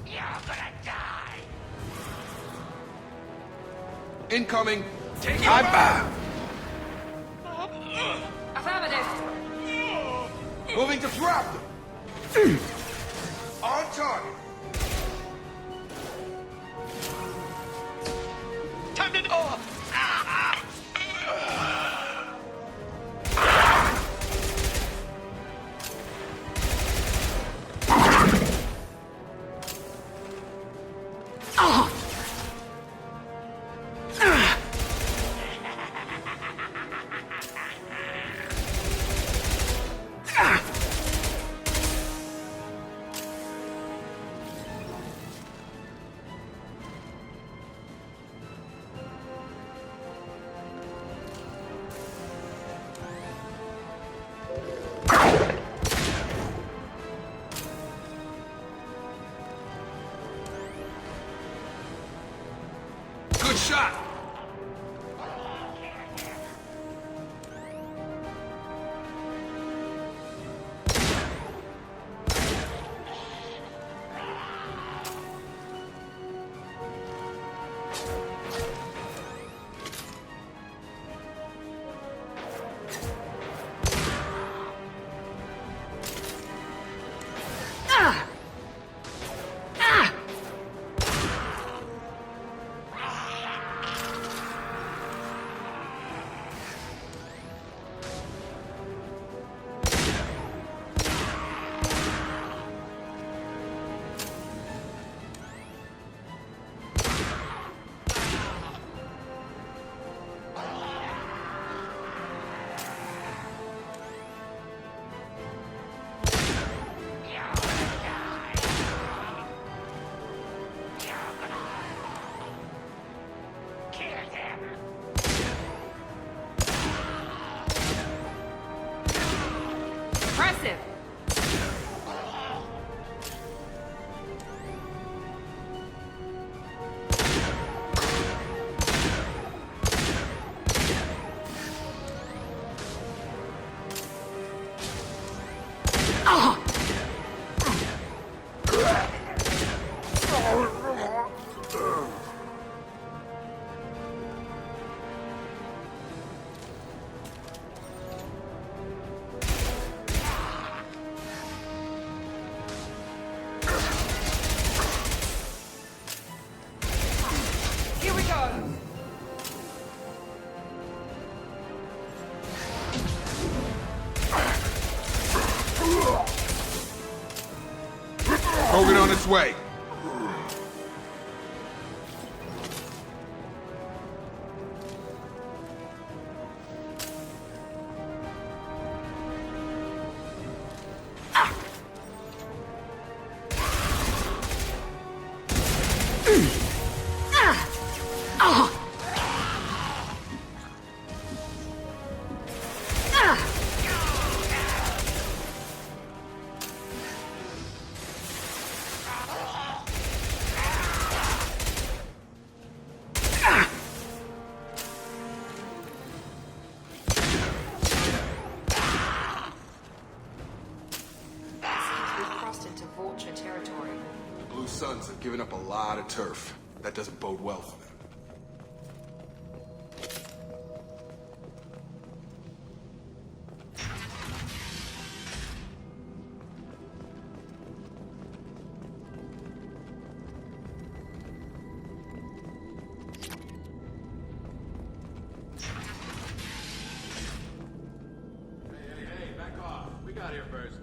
You're gonna die. Incoming. Take it back. Affirmative. Moving to trap. On target. Time to go. Good shot. Impressive. Here we go. Hogan on its way. Blue Suns have given up a lot of turf. That doesn't bode well for them. Hey, back off. We got here first.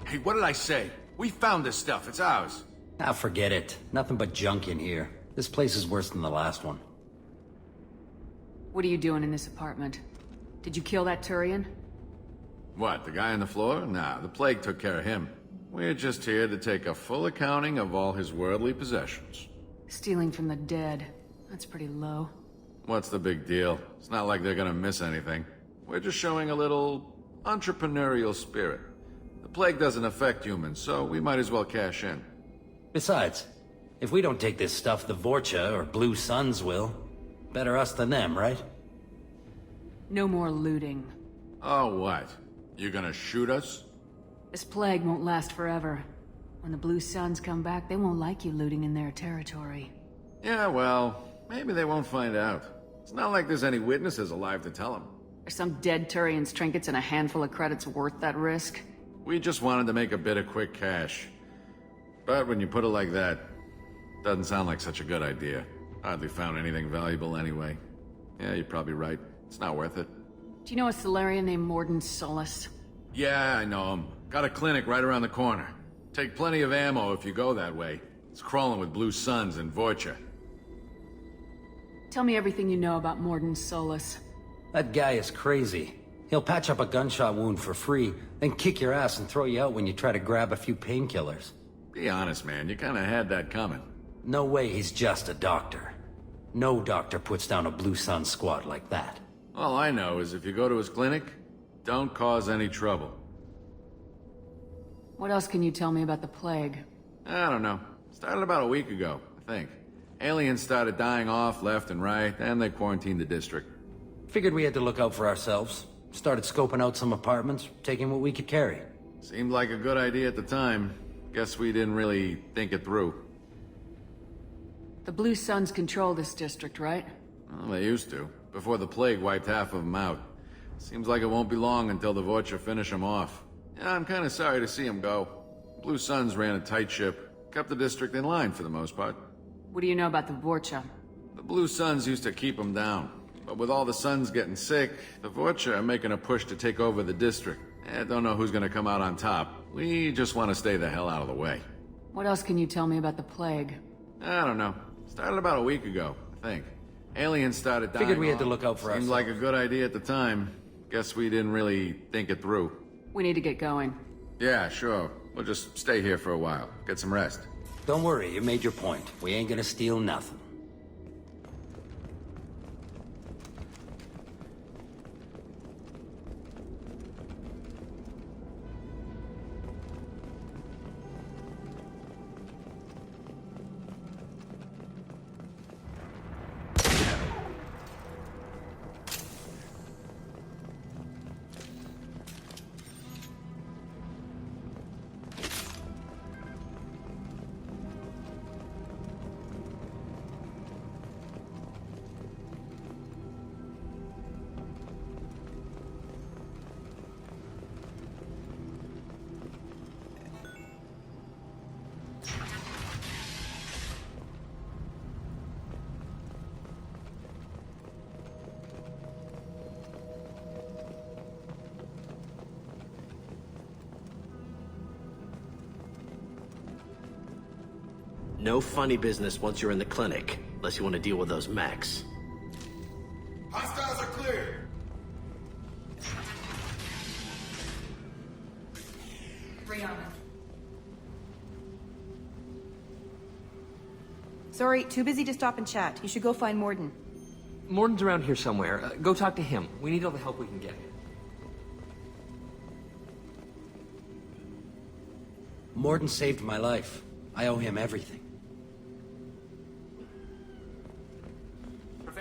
Hey, what did I say? We found this stuff. It's ours. Ah, forget it. Nothing but junk in here. This place is worse than the last one. What are you doing in this apartment? Did you kill that Turian? What, the guy on the floor? Nah, the plague took care of him. We're just here to take a full accounting of all his worldly possessions. Stealing from the dead. That's pretty low. What's the big deal? It's not like they're gonna miss anything. We're just showing a little entrepreneurial spirit. The plague doesn't affect humans, so we might as well cash in. Besides, if we don't take this stuff, the Vorcha or Blue Suns will. Better us than them, right? No more looting. Oh, what? You gonna shoot us? This plague won't last forever. When the Blue Suns come back, they won't like you looting in their territory. Yeah, well, maybe they won't find out. It's not like there's any witnesses alive to tell them. Are some dead Turian's trinkets and a handful of credits worth that risk? We just wanted to make a bit of quick cash. But when you put it like that, doesn't sound like such a good idea. Hardly found anything valuable anyway. Yeah, you're probably right. It's not worth it. Do you know a Solarian named Morden Solus? Yeah, I know him. Got a clinic right around the corner. Take plenty of ammo if you go that way. It's crawling with Blue Suns and Vorcha. Tell me everything you know about Morden Solus. That guy is crazy. He'll patch up a gunshot wound for free, then kick your ass and throw you out when you try to grab a few painkillers. Be honest, man. You kinda had that coming. No way he's just a doctor. No doctor puts down a Blue Sun squad like that. All I know is if you go to his clinic, don't cause any trouble. What else can you tell me about the plague? I don't know. Started about a week ago, I think. Aliens started dying off left and right, and they quarantined the district. Figured we had to look out for ourselves. Started scoping out some apartments, taking what we could carry. Seemed like a good idea at the time. Guess we didn't really think it through. The Blue Suns control this district, right? Well, they used to, before the plague wiped half of them out. Seems like it won't be long until the Vorcha finish them off. Yeah, I'm kinda sorry to see them go. Blue Suns ran a tight ship, kept the district in line for the most part. What do you know about the Vorcha? The Blue Suns used to keep them down. But with all the Suns getting sick, the Vorcha are making a push to take over the district. I don't know who's gonna come out on top. We just want to stay the hell out of the way. What else can you tell me about the plague? I don't know. Started about a week ago, I think. Aliens started dying. Figured we had to look out for ourselves. Seemed like a good idea at the time. Guess we didn't really think it through. We need to get going. Yeah, sure. We'll just stay here for a while. Get some rest. Don't worry, you made your point. We ain't gonna steal nothing. No funny business once you're in the clinic, unless you want to deal with those mechs. Hostiles are clear. Sorry, too busy to stop and chat. You should go find Morden. Morden's around here somewhere. Go talk to him. We need all the help we can get. Morden saved my life. I owe him everything.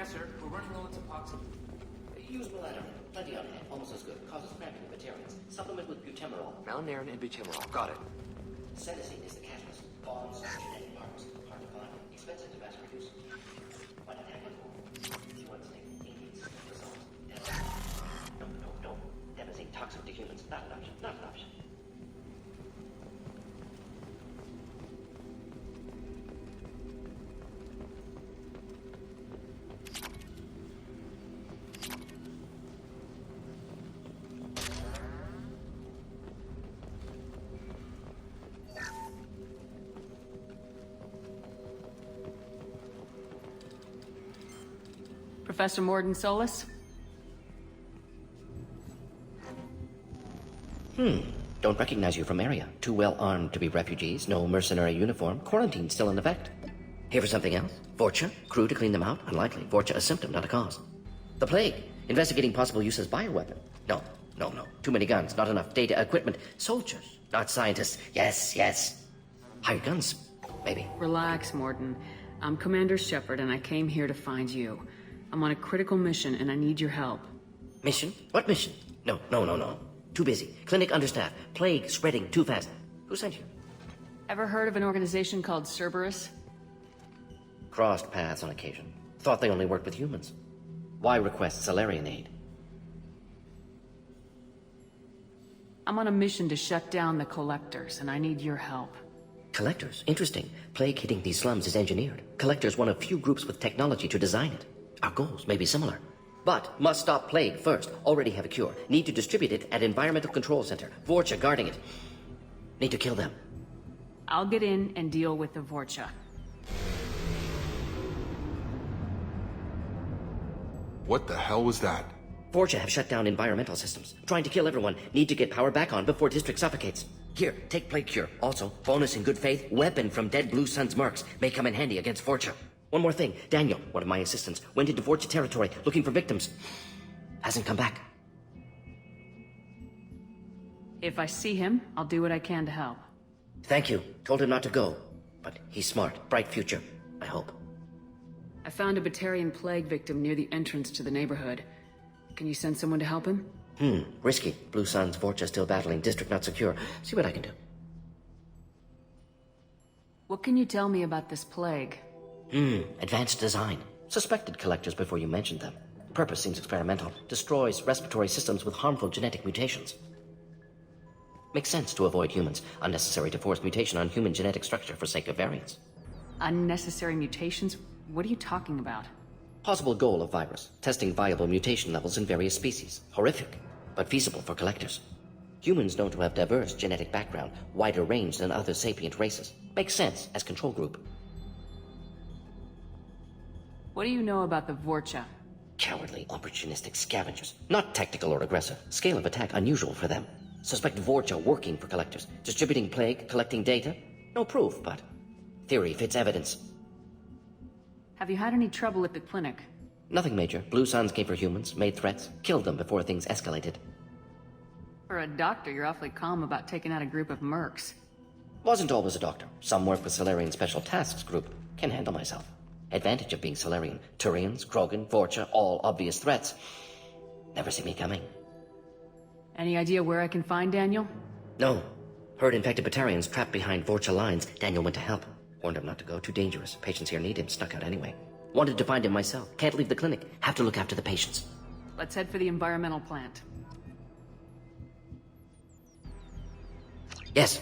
Professor, we're running low on epoxy. Use melatonin. Plenty on hand. Almost as good. Causes cramping in vegetarians. Supplement with butemerol. Malnarin and butemerol. Got it. Senescine is the catalyst. Bonds, genetic parts. Hard to find. Expensive to mass produce. Why not have one more? You want to take ingredients. Results. No. Demonizing toxic to humans. Not an option. Not an option. Professor Morden Solis? Don't recognize you from area. Too well armed to be refugees. No mercenary uniform. Quarantine still in effect. Here for something else? Vorcha? Crew to clean them out? Unlikely. Vorcha a symptom, not a cause. The plague. Investigating possible use as bioweapon. No. Too many guns. Not enough data, equipment. Soldiers, not scientists. Yes. Hired guns. Maybe. Relax, Morden. I'm Commander Shepard, and I came here to find you. I'm on a critical mission, and I need your help. Mission? What mission? No. Too busy. Clinic understaffed. Plague spreading too fast. Who sent you? Ever heard of an organization called Cerberus? Crossed paths on occasion. Thought they only worked with humans. Why request Salarian aid? I'm on a mission to shut down the Collectors, and I need your help. Collectors? Interesting. Plague hitting these slums is engineered. Collectors one of few groups with technology to design it. Our goals may be similar. But must stop plague first. Already have a cure. Need to distribute it at Environmental Control Center. Vorcha guarding it. Need to kill them. I'll get in and deal with the Vorcha. What the hell was that? Vorcha have shut down environmental systems. Trying to kill everyone. Need to get power back on before district suffocates. Here, take plague cure. Also, bonus in good faith, weapon from dead Blue Sun's mercs. May come in handy against Vorcha. One more thing. Daniel, one of my assistants, went into Vorcha territory looking for victims. Hasn't come back. If I see him, I'll do what I can to help. Thank you. Told him not to go. But he's smart. Bright future. I hope. I found a Batarian plague victim near the entrance to the neighborhood. Can you send someone to help him? Risky. Blue Sun's Vorcha still battling. District not secure. See what I can do. What can you tell me about this plague? Advanced design. Suspected collectors before you mentioned them. Purpose seems experimental. Destroys respiratory systems with harmful genetic mutations. Makes sense to avoid humans. Unnecessary to force mutation on human genetic structure for sake of variance. Unnecessary mutations? What are you talking about? Possible goal of virus. Testing viable mutation levels in various species. Horrific, but feasible for collectors. Humans known to have diverse genetic background, wider range than other sapient races. Makes sense as control group. What do you know about the Vorcha? Cowardly, opportunistic scavengers. Not tactical or aggressive. Scale of attack unusual for them. Suspect Vorcha working for collectors. Distributing plague, collecting data. No proof, but theory fits evidence. Have you had any trouble at the clinic? Nothing major. Blue Suns came for humans, made threats, killed them before things escalated. For a doctor, you're awfully calm about taking out a group of mercs. Wasn't always a doctor. Some work with Salarian Special Tasks Group. Can handle myself. Advantage of being Salarian. Turians, Krogan, Vorcha, all obvious threats. Never see me coming. Any idea where I can find Daniel? No. Heard infected Batarians trapped behind Vorcha lines. Daniel went to help. Warned him not to go. Too dangerous. Patients here need him. Snuck out anyway. Wanted to find him myself. Can't leave the clinic. Have to look after the patients. Let's head for the environmental plant. Yes.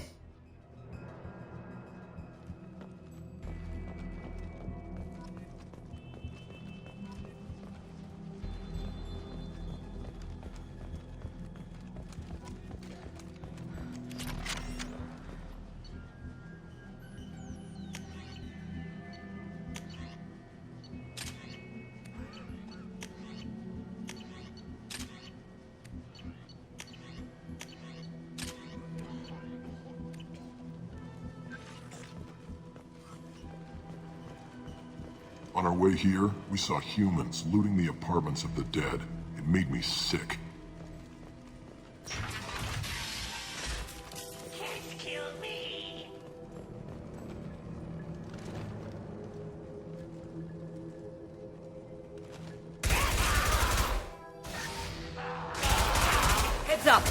On our way here, we saw humans looting the apartments of the dead. It made me sick. Can't kill me! Heads up!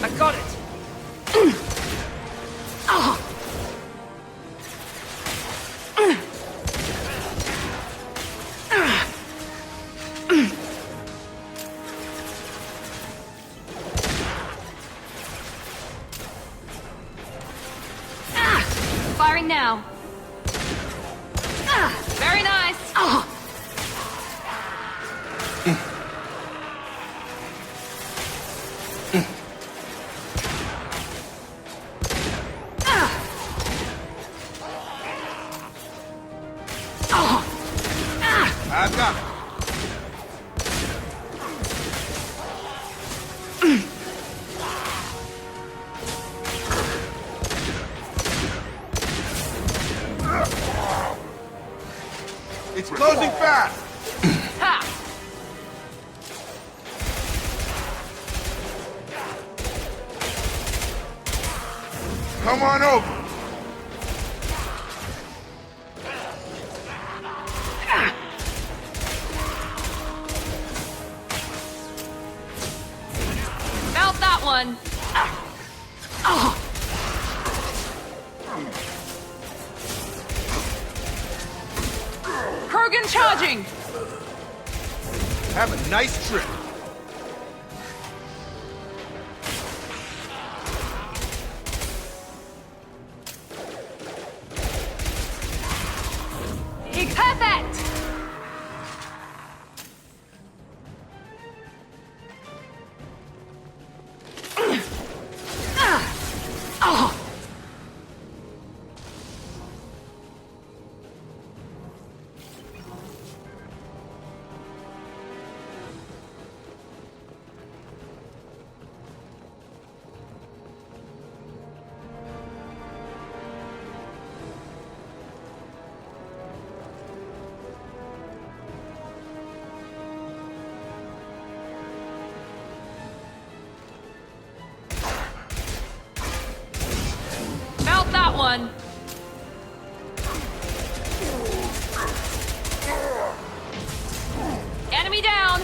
I got it! Firing now. Very nice. I've got it. It's closing fast. Ha! Come on over. Felt that one. Krogan charging. Have a nice trip. Perfect. Felt that one. Enemy down.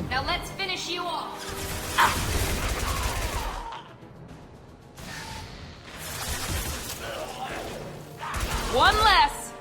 Now let's finish you off. One less.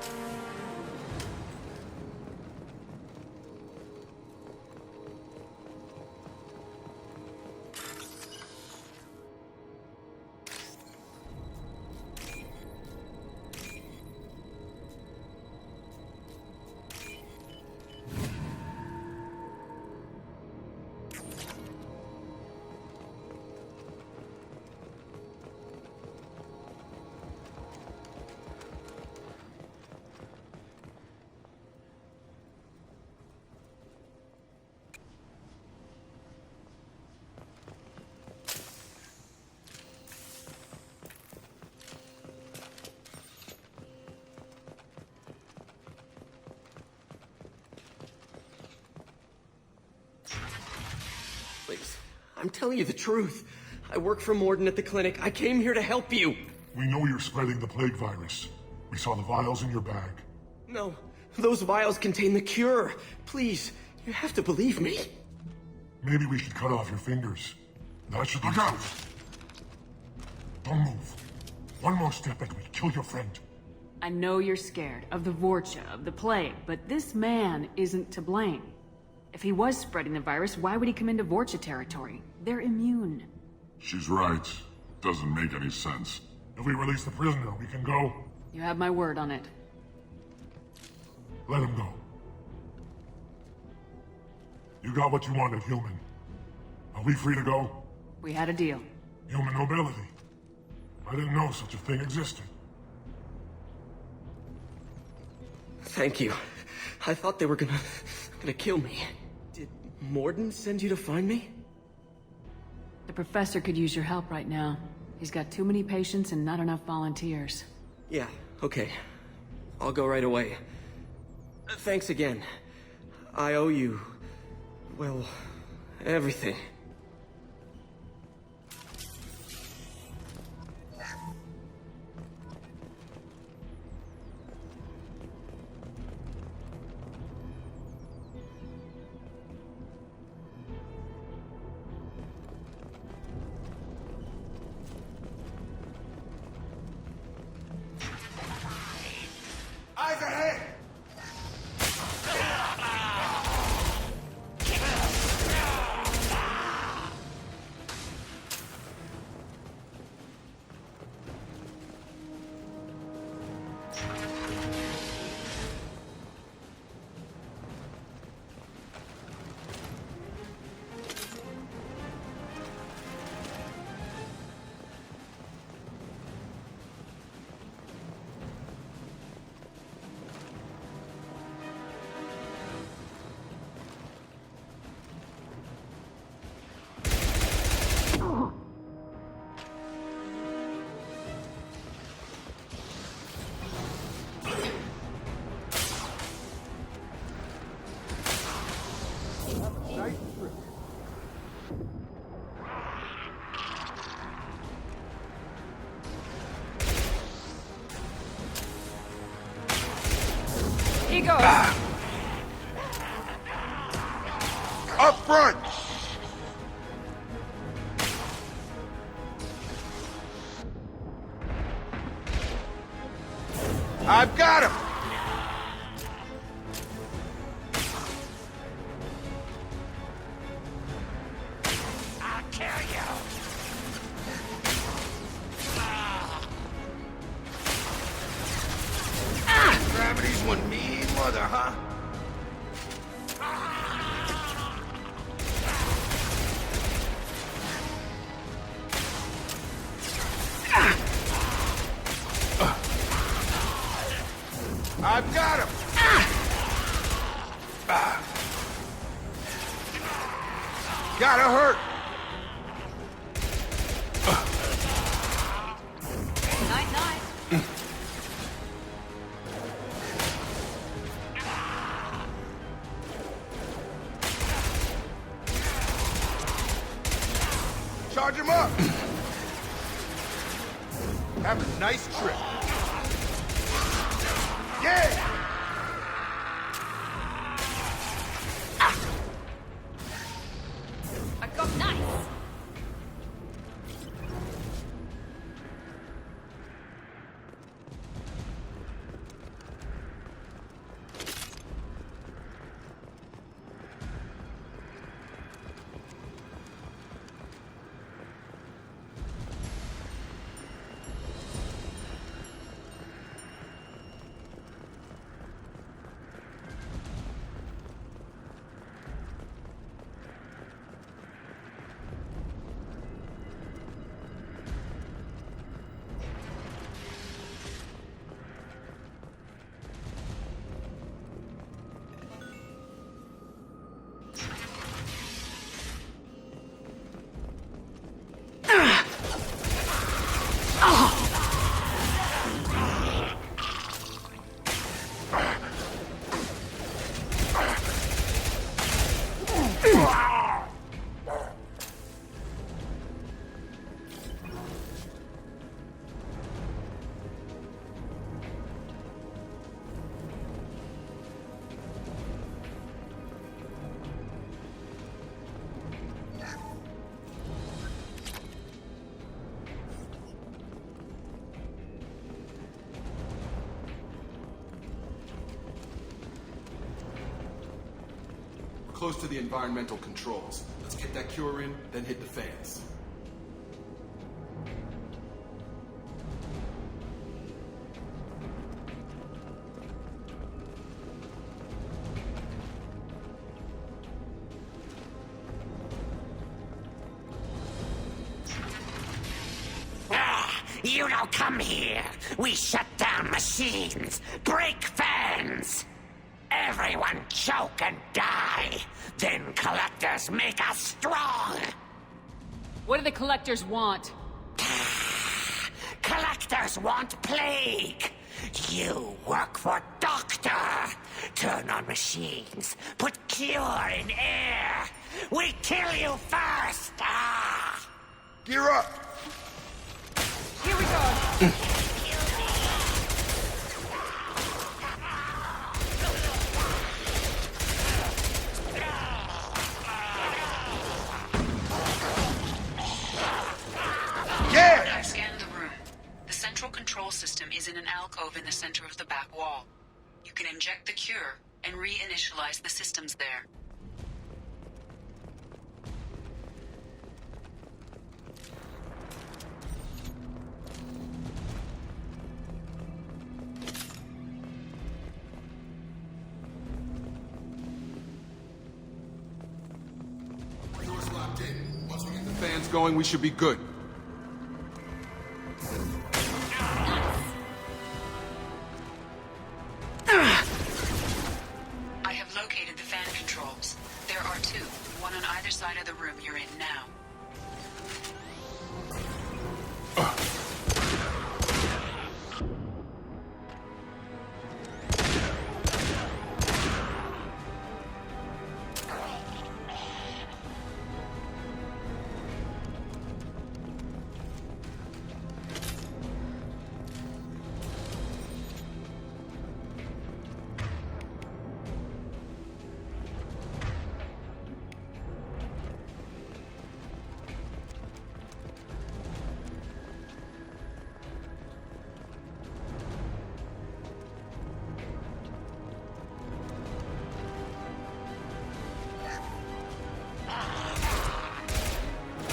Please, I'm telling you the truth. I work for Morden at the clinic. I came here to help you. We know you're spreading the plague virus. We saw the vials in your bag. No, those vials contain the cure. Please, you have to believe me. Maybe we should cut off your fingers. That should be... Look out! Don't move. One more step and we kill your friend. I know you're scared of the Vorcha, of the plague, but this man isn't to blame. If he was spreading the virus, why would he come into Vorcha territory? They're immune. She's right. Doesn't make any sense. If we release the prisoner, we can go. You have my word on it. Let him go. You got what you wanted, human. Are we free to go? We had a deal. Human nobility. I didn't know such a thing existed. Thank you. I thought they were gonna kill me. Did Morden send you to find me? The professor could use your help right now. He's got too many patients and not enough volunteers. Yeah, okay. I'll go right away. Thanks again. I owe you... well, everything. Eyes ahead! Here goes. Up front! I've got him! I'll kill you. Gravity's one mean mother, huh? I've got him! Gotta hurt! Night, night. Charge him up! Have a nice trip. Yeah! I got nice. Close to the environmental controls. Let's get that cure in, then hit the fans. You don't come here. We shut down machines, break fans. Everyone choke and die. Then collectors make us strong. What do the collectors want? Collectors want plague. You work for Doctor. Turn on machines. Put cure in air. We kill you first. Ah! Gear up! Here we go. Yeah! I've scanned the room. The central control system is in an alcove in the center of the back wall. You can inject the cure and reinitialize the systems there. Door's locked in. Once we get the fans going, we should be good. I have located the fan controls. There are two, one on either side of the room you're in now.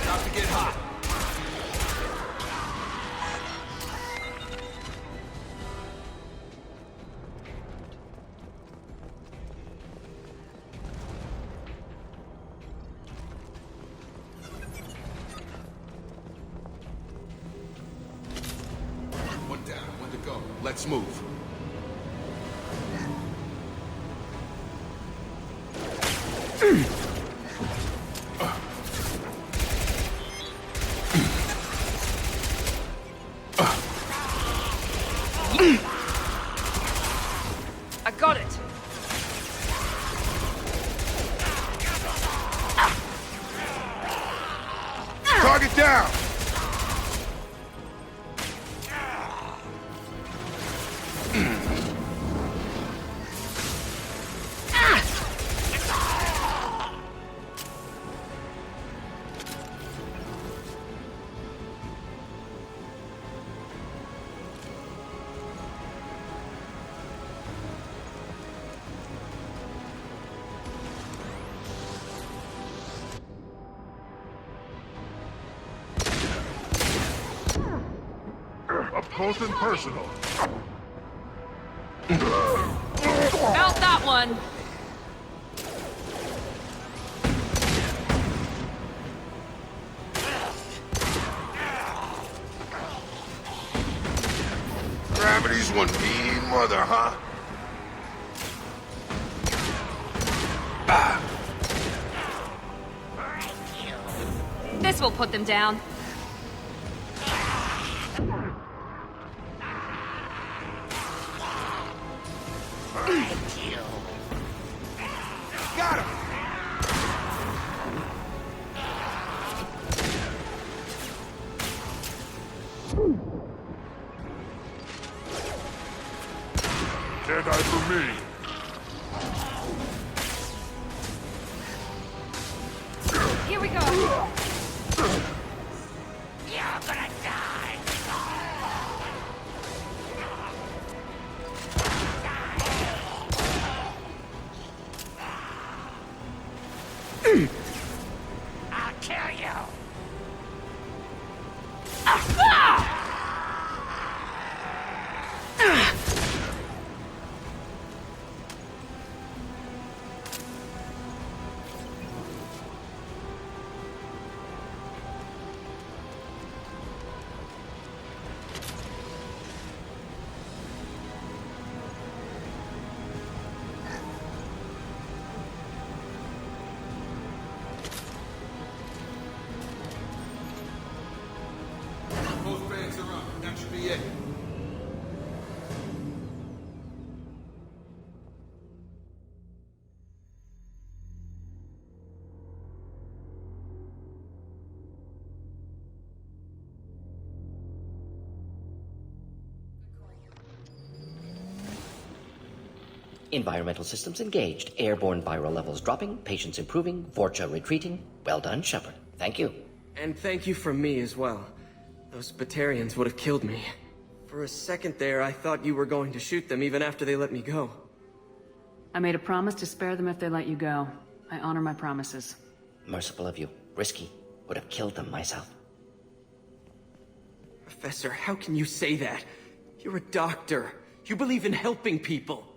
About to get hot. One down, one to go. Let's move. I got it. Target down! Up close and personal. Felt that one. Gravity's one mean mother, huh? This will put them down. Got him! Can't die for me. Here we go. You're gonna die! I'll kill you! Environmental systems engaged. Airborne viral levels dropping. Patients improving. Vorcha retreating. Well done, Shepard. Thank you. And thank you from me as well. Those Batarians would have killed me. For a second there, I thought you were going to shoot them even after they let me go. I made a promise to spare them if they let you go. I honor my promises. Merciful of you. Risky. Would have killed them myself. Professor, how can you say that? You're a doctor. You believe in helping people.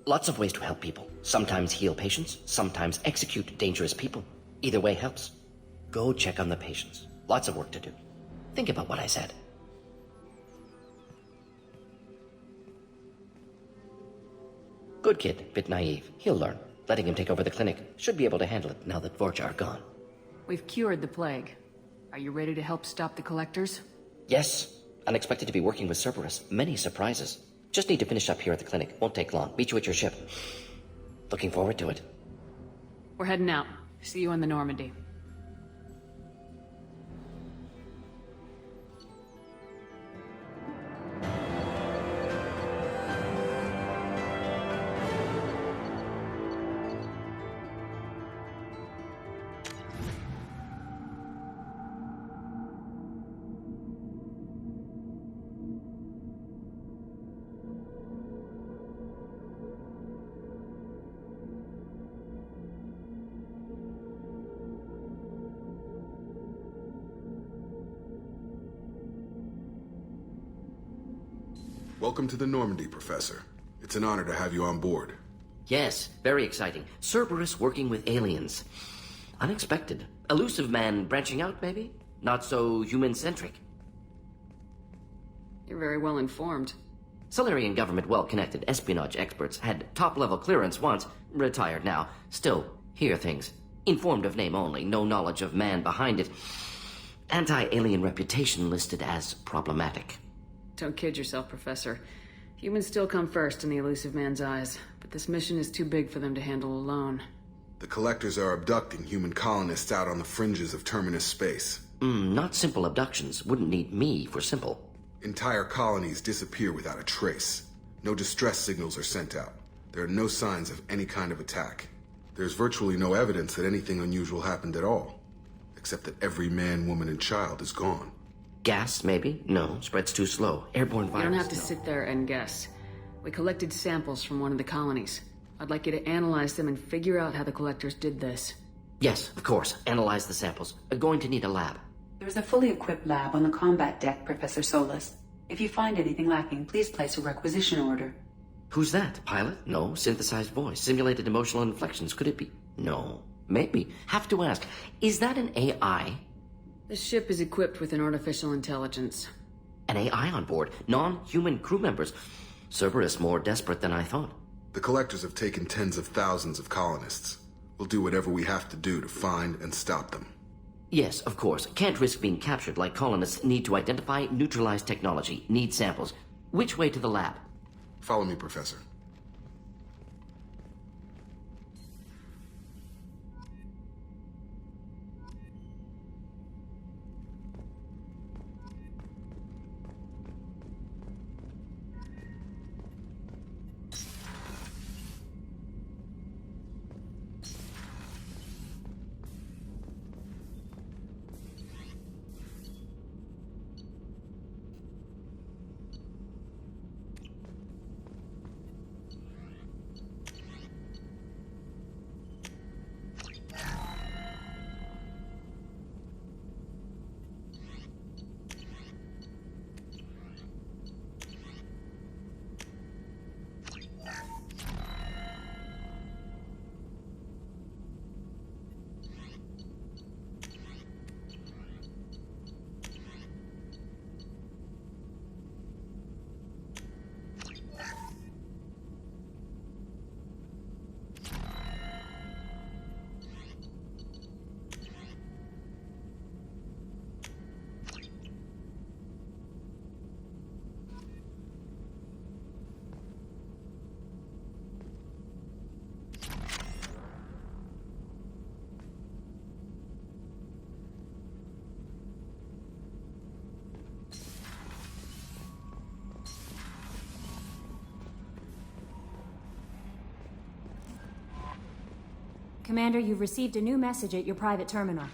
Lots of ways to help people. Sometimes heal patients, sometimes execute dangerous people. Either way helps. Go check on the patients. Lots of work to do. Think about what I said. Good kid, bit naive. He'll learn. Letting him take over the clinic. Should be able to handle it now that Vorcha are gone. We've cured the plague. Are you ready to help stop the collectors? Yes. Unexpected to be working with Cerberus. Many surprises. Just need to finish up here at the clinic. Won't take long. Meet you at your ship. Looking forward to it. We're heading out. See you in the Normandy. Welcome to the Normandy, Professor. It's an honor to have you on board. Yes, very exciting. Cerberus working with aliens. Unexpected. Elusive man branching out, maybe? Not so human-centric. You're very well informed. Solarian government well-connected espionage experts had top-level clearance once, retired now. Still, hear things. Informed of name only, no knowledge of man behind it. Anti-alien reputation listed as problematic. Don't kid yourself, Professor. Humans still come first in the elusive man's eyes, but this mission is too big for them to handle alone. The Collectors are abducting human colonists out on the fringes of Terminus space. Not simple abductions. Wouldn't need me for simple. Entire colonies disappear without a trace. No distress signals are sent out. There are no signs of any kind of attack. There's virtually no evidence that anything unusual happened at all. Except that every man, woman, and child is gone. Gas, maybe? No, spreads too slow. Airborne virus. You don't have to sit there and guess. We collected samples from one of the colonies. I'd like you to analyze them and figure out how the Collectors did this. Yes, of course. Analyze the samples. Going to need a lab. There's a fully equipped lab on the combat deck, Professor Solis. If you find anything lacking, please place a requisition order. Who's that? Pilot? No. Synthesized voice. Simulated emotional inflections. Could it be? No. Maybe. Have to ask. Is that an AI? The ship is equipped with an artificial intelligence. An AI on board. Non-human crew members. Cerberus more desperate than I thought. The Collectors have taken tens of thousands of colonists. We'll do whatever we have to do to find and stop them. Yes, of course. Can't risk being captured like colonists need to identify, neutralize technology, need samples. Which way to the lab? Follow me, Professor. Commander, you've received a new message at your private terminal.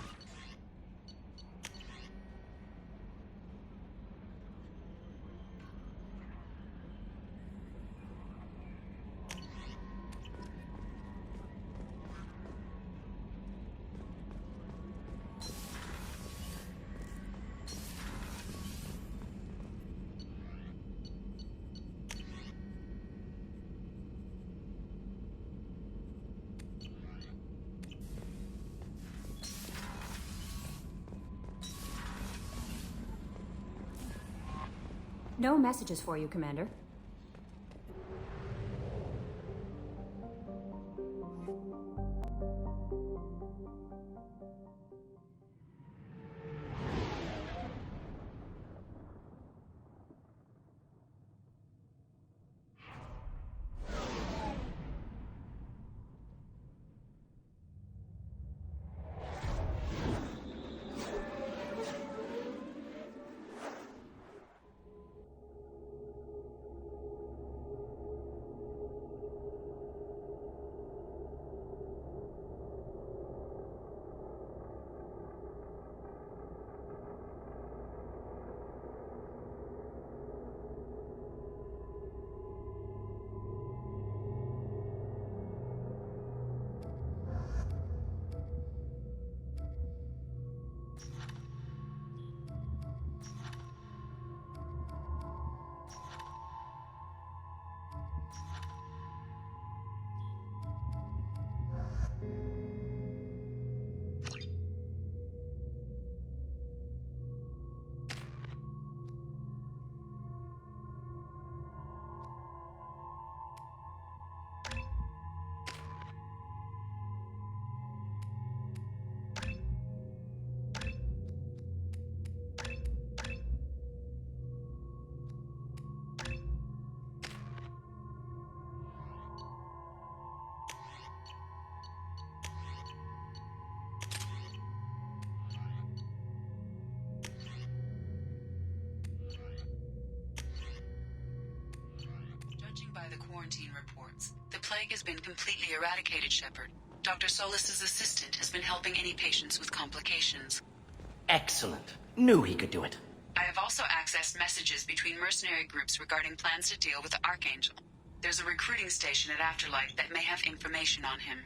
No messages for you, Commander. Judging by the quarantine reports, the plague has been completely eradicated, Shepard. Dr. Solis's assistant has been helping any patients with complications. Excellent. Knew he could do it. I have also accessed messages between mercenary groups regarding plans to deal with the Archangel. There's a recruiting station at Afterlight that may have information on him.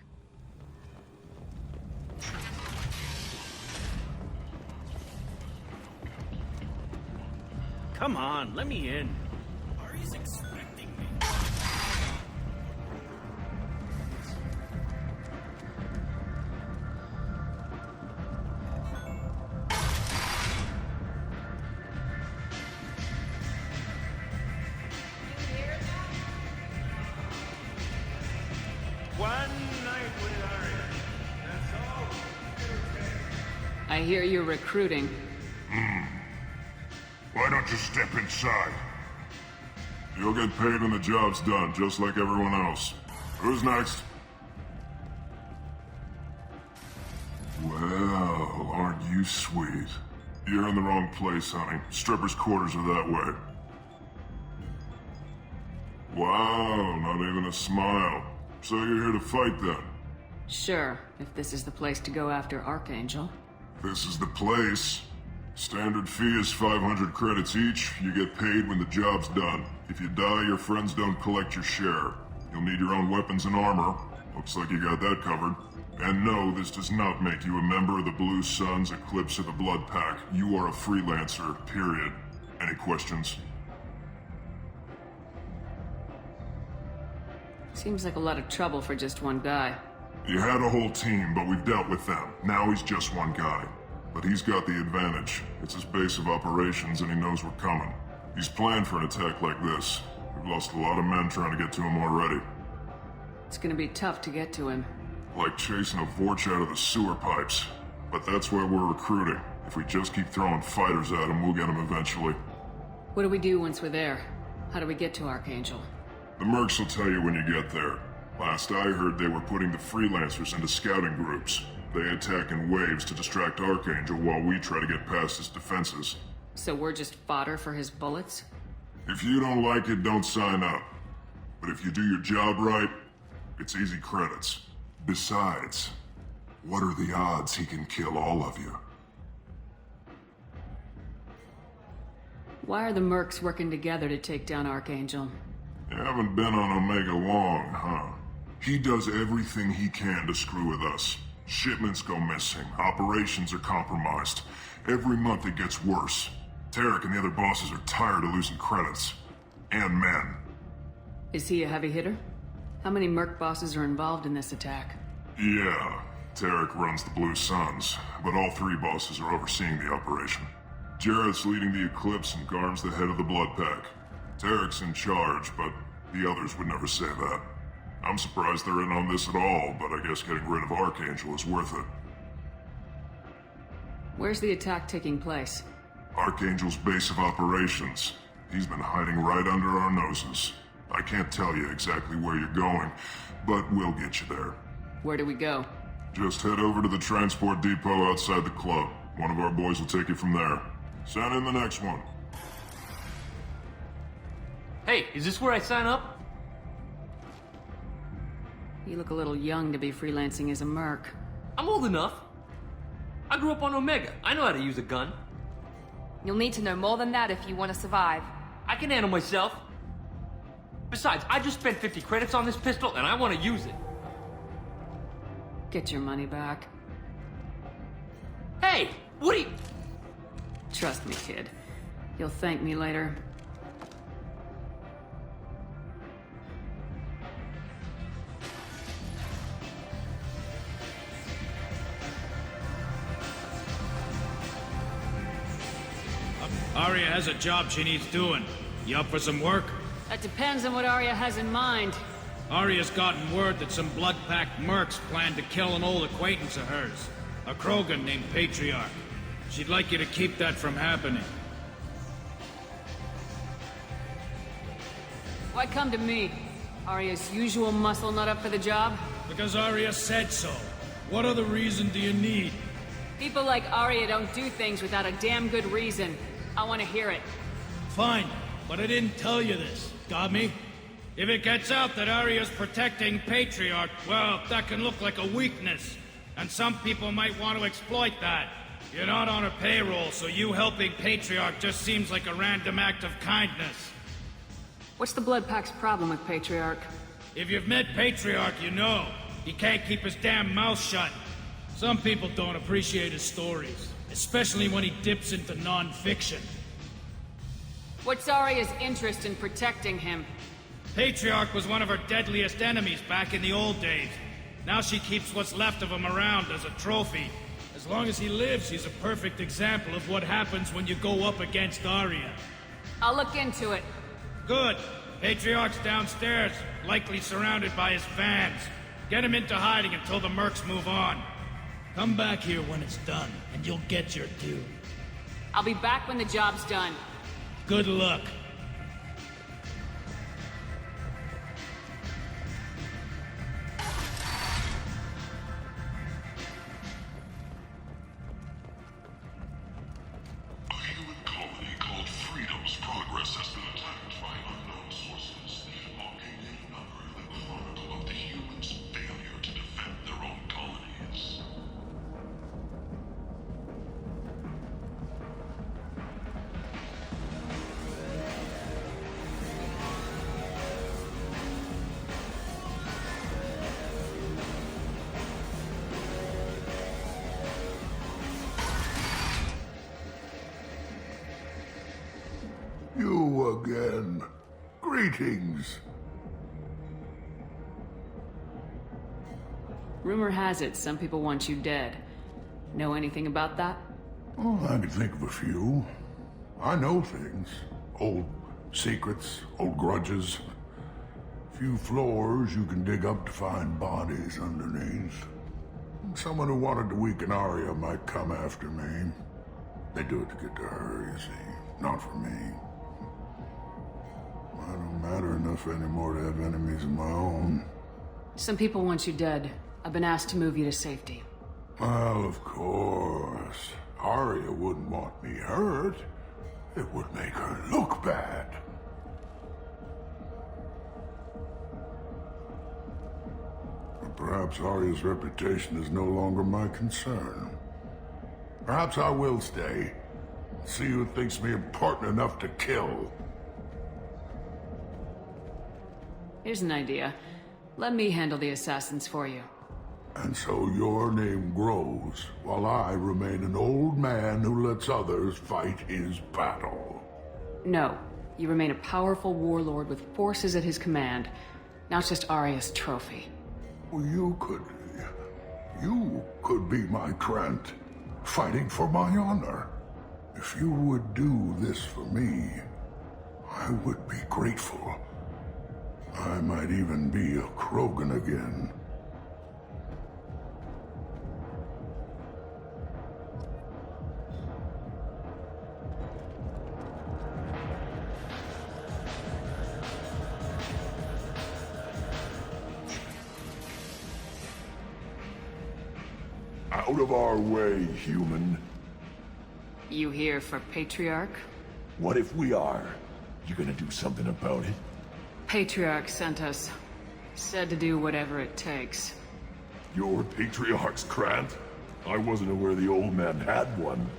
Come on, let me in. Ari's expecting me. One night with Aria. That's all. I hear you're recruiting. Why don't you step inside? You'll get paid when the job's done, just like everyone else. Who's next? Well, aren't you sweet? You're in the wrong place, honey. Strippers' quarters are that way. Wow, not even a smile. So you're here to fight then? Sure, if this is the place to go after Archangel. This is the place. Standard fee is 500 credits each. You get paid when the job's done. If you die, your friends don't collect your share. You'll need your own weapons and armor. Looks like you got that covered. And no, this does not make you a member of the Blue Suns, Eclipse, or the Blood Pack. You are a freelancer, period. Any questions? Seems like a lot of trouble for just one guy. You had a whole team, but we've dealt with them. Now he's just one guy. But he's got the advantage. It's his base of operations and he knows we're coming. He's planned for an attack like this. We've lost a lot of men trying to get to him already. It's gonna be tough to get to him. Like chasing a Vorch out of the sewer pipes. But that's why we're recruiting. If we just keep throwing fighters at him, we'll get him eventually. What do we do once we're there? How do we get to Archangel? The mercs will tell you when you get there. Last I heard, they were putting the freelancers into scouting groups. They attack in waves to distract Archangel while we try to get past his defenses. So we're just fodder for his bullets? If you don't like it, don't sign up. But if you do your job right, it's easy credits. Besides, what are the odds he can kill all of you? Why are the mercs working together to take down Archangel? You haven't been on Omega long, huh? He does everything he can to screw with us. Shipments go missing, operations are compromised. Every month it gets worse. Tarek and the other bosses are tired of losing credits. And men. Is he a heavy hitter? How many merc bosses are involved in this attack? Yeah, Tarek runs the Blue Suns, but all three bosses are overseeing the operation. Jarrett's leading the Eclipse and Garm's the head of the Blood Pack. Tarek's in charge, but the others would never say that. I'm surprised they're in on this at all, but I guess getting rid of Archangel is worth it. Where's the attack taking place? Archangel's base of operations. He's been hiding right under our noses. I can't tell you exactly where you're going, but we'll get you there. Where do we go? Just head over to the transport depot outside the club. One of our boys will take you from there. Send in the next one. Hey, is this where I sign up? You look a little young to be freelancing as a merc. I'm old enough. I grew up on Omega. I know how to use a gun. You'll need to know more than that if you want to survive. I can handle myself. Besides, I just spent 50 credits on this pistol, and I want to use it. Get your money back. Hey, what are you... Trust me, kid. You'll thank me later. Arya has a job she needs doing. You up for some work? That depends on what Arya has in mind. Arya's gotten word that some blood-packed mercs plan to kill an old acquaintance of hers, a Krogan named Patriarch. She'd like you to keep that from happening. Why come to me? Arya's usual muscle not up for the job? Because Arya said so. What other reason do you need? People like Arya don't do things without a damn good reason. I want to hear it. Fine, but I didn't tell you this. Got me? If it gets out that Arya's protecting Patriarch, well, that can look like a weakness. And some people might want to exploit that. You're not on her payroll, so you helping Patriarch just seems like a random act of kindness. What's the Blood Pack's problem with Patriarch? If you've met Patriarch, you know. He can't keep his damn mouth shut. Some people don't appreciate his stories, especially when he dips into non-fiction. What's Arya's interest in protecting him? Patriarch was one of her deadliest enemies back in the old days. Now she keeps what's left of him around as a trophy. As long as he lives, he's a perfect example of what happens when you go up against Arya. I'll look into it. Good. Patriarch's downstairs, likely surrounded by his fans. Get him into hiding until the mercs move on. Come back here when it's done, and you'll get your due. I'll be back when the job's done. Good luck. You again. Greetings. Rumor has it some people want you dead. Know anything about that? Oh, I can think of a few. I know things. Old secrets, old grudges. Few floors you can dig up to find bodies underneath. Someone who wanted to weaken Arya might come after me. They do it to get to her, you see. Not for me. I don't matter enough anymore to have enemies of my own. Some people want you dead. I've been asked to move you to safety. Well, of course. Arya wouldn't want me hurt. It would make her look bad. perhaps Arya's reputation is no longer my concern. Perhaps I will stay. See who thinks me important enough to kill. Here's an idea. Let me handle the assassins for you. And so your name grows, while I remain an old man who lets others fight his battle. No. You remain a powerful warlord with forces at his command. Now it's just Arya's trophy. Well, you could be my Trent, fighting for my honor. If you would do this for me, I would be grateful. I might even be a Krogan again. Out of our way, human. You here for Patriarch? What if we are? You gonna do something about it? Patriarch sent us. Said to do whatever it takes. Your Patriarch's Krant? I wasn't aware the old man had one.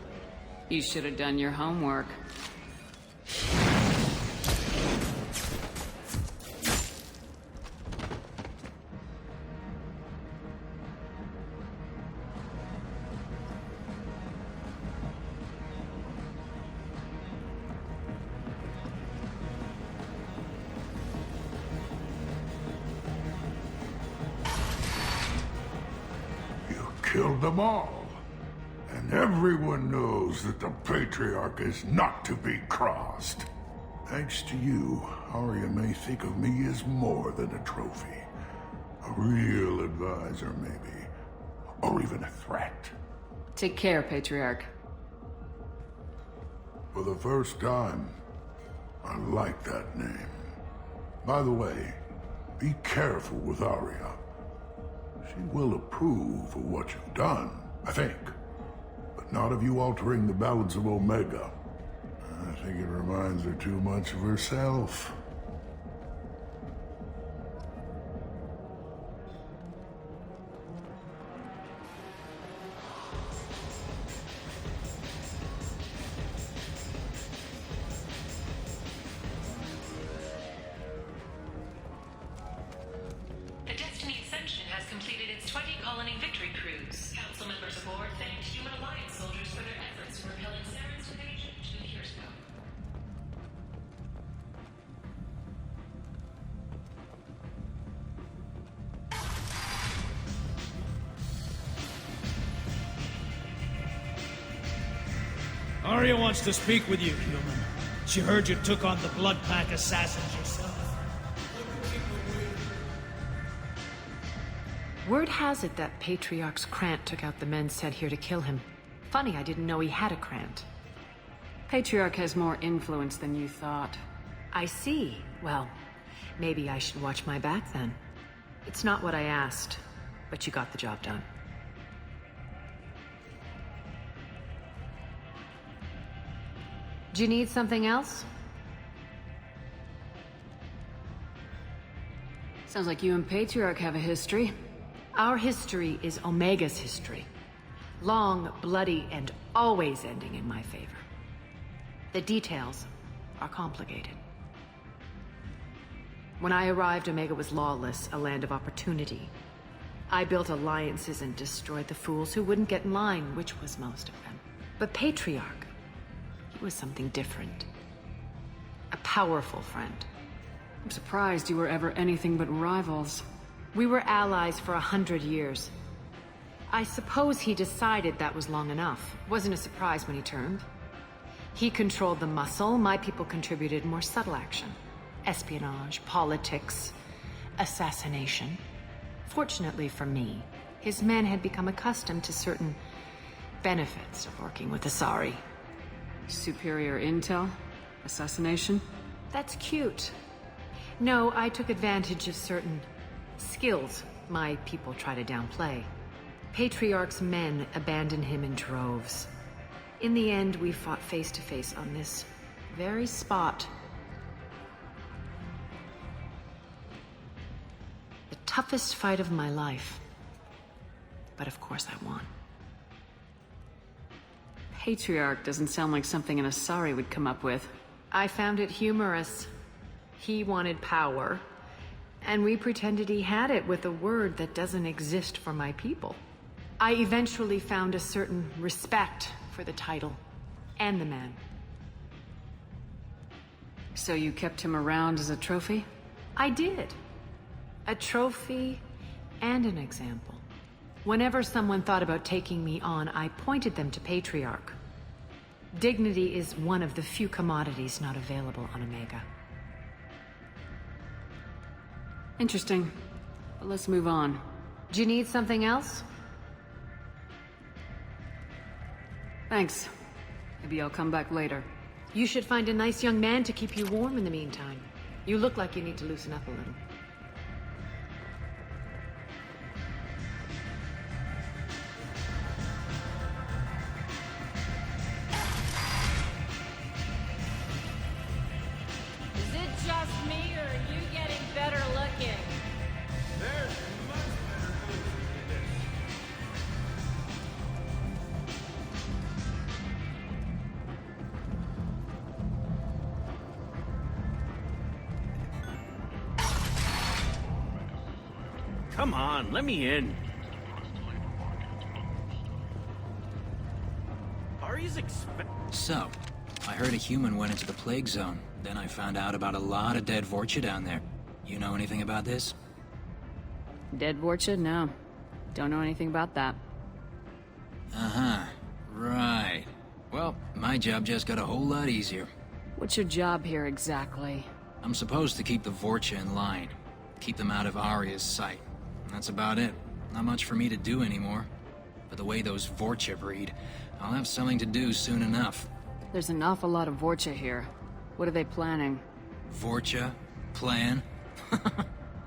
You should have done your homework. Killed them all. And everyone knows that the Patriarch is not to be crossed. Thanks to you, Arya may think of me as more than a trophy. A real advisor, maybe. Or even a threat. Take care, Patriarch. For the first time, I like that name. By the way, be careful with Arya. She will approve of what you've done, I think. But not of you altering the balance of Omega. I think it reminds her too much of herself. Arya wants to speak with you, human. She heard you took on the Blood Pack assassins yourself. Word has it that Patriarch's Krant took out the men sent here to kill him. Funny, I didn't know he had a Krant. Patriarch has more influence than you thought. I see. Well, maybe I should watch my back then. It's not what I asked, but you got the job done. Do you need something else? Sounds like you and Patriarch have a history. Our history is Omega's history. Long, bloody, and always ending in my favor. The details are complicated. When I arrived, Omega was lawless, a land of opportunity. I built alliances and destroyed the fools who wouldn't get in line, which was most of them. But Patriarch, he was something different. A powerful friend. I'm surprised you were ever anything but rivals. We were allies for 100 years. I suppose he decided that was long enough. Wasn't a surprise when he turned. He controlled the muscle, my people contributed more subtle action. Espionage, politics, assassination. Fortunately for me, his men had become accustomed to certain benefits of working with Asari. Superior intel? Assassination? That's cute. No, I took advantage of certain skills my people try to downplay. Patriarch's men abandoned him in droves. In the end, we fought face to face on this very spot. The toughest fight of my life. But of course I won. Patriarch doesn't sound like something an Asari would come up with. I found it humorous. He wanted power, and we pretended he had it with a word that doesn't exist for my people. I eventually found a certain respect for the title and the man. So you kept him around as a trophy? I did. A trophy and an example. Whenever someone thought about taking me on, I pointed them to Patriarch. Dignity is one of the few commodities not available on Omega. Interesting. But let's move on. Do you need something else? Thanks. Maybe I'll come back later. You should find a nice young man to keep you warm in the meantime. You look like you need to loosen up a little. Is it just me, or are you getting better looking? There's much better looking than this. Come on, let me in. So, I heard a human went into the plague zone. Then I found out about a lot of dead Vorcha down there. You know anything about this? Dead Vorcha? No. Don't know anything about that. Uh-huh. Right. Well, my job just got a whole lot easier. What's your job here exactly? I'm supposed to keep the Vorcha in line. Keep them out of Arya's sight. That's about it. Not much for me to do anymore. But the way those Vorcha breed, I'll have something to do soon enough. There's an awful lot of Vorcha here. What are they planning? Vorcha? Plan?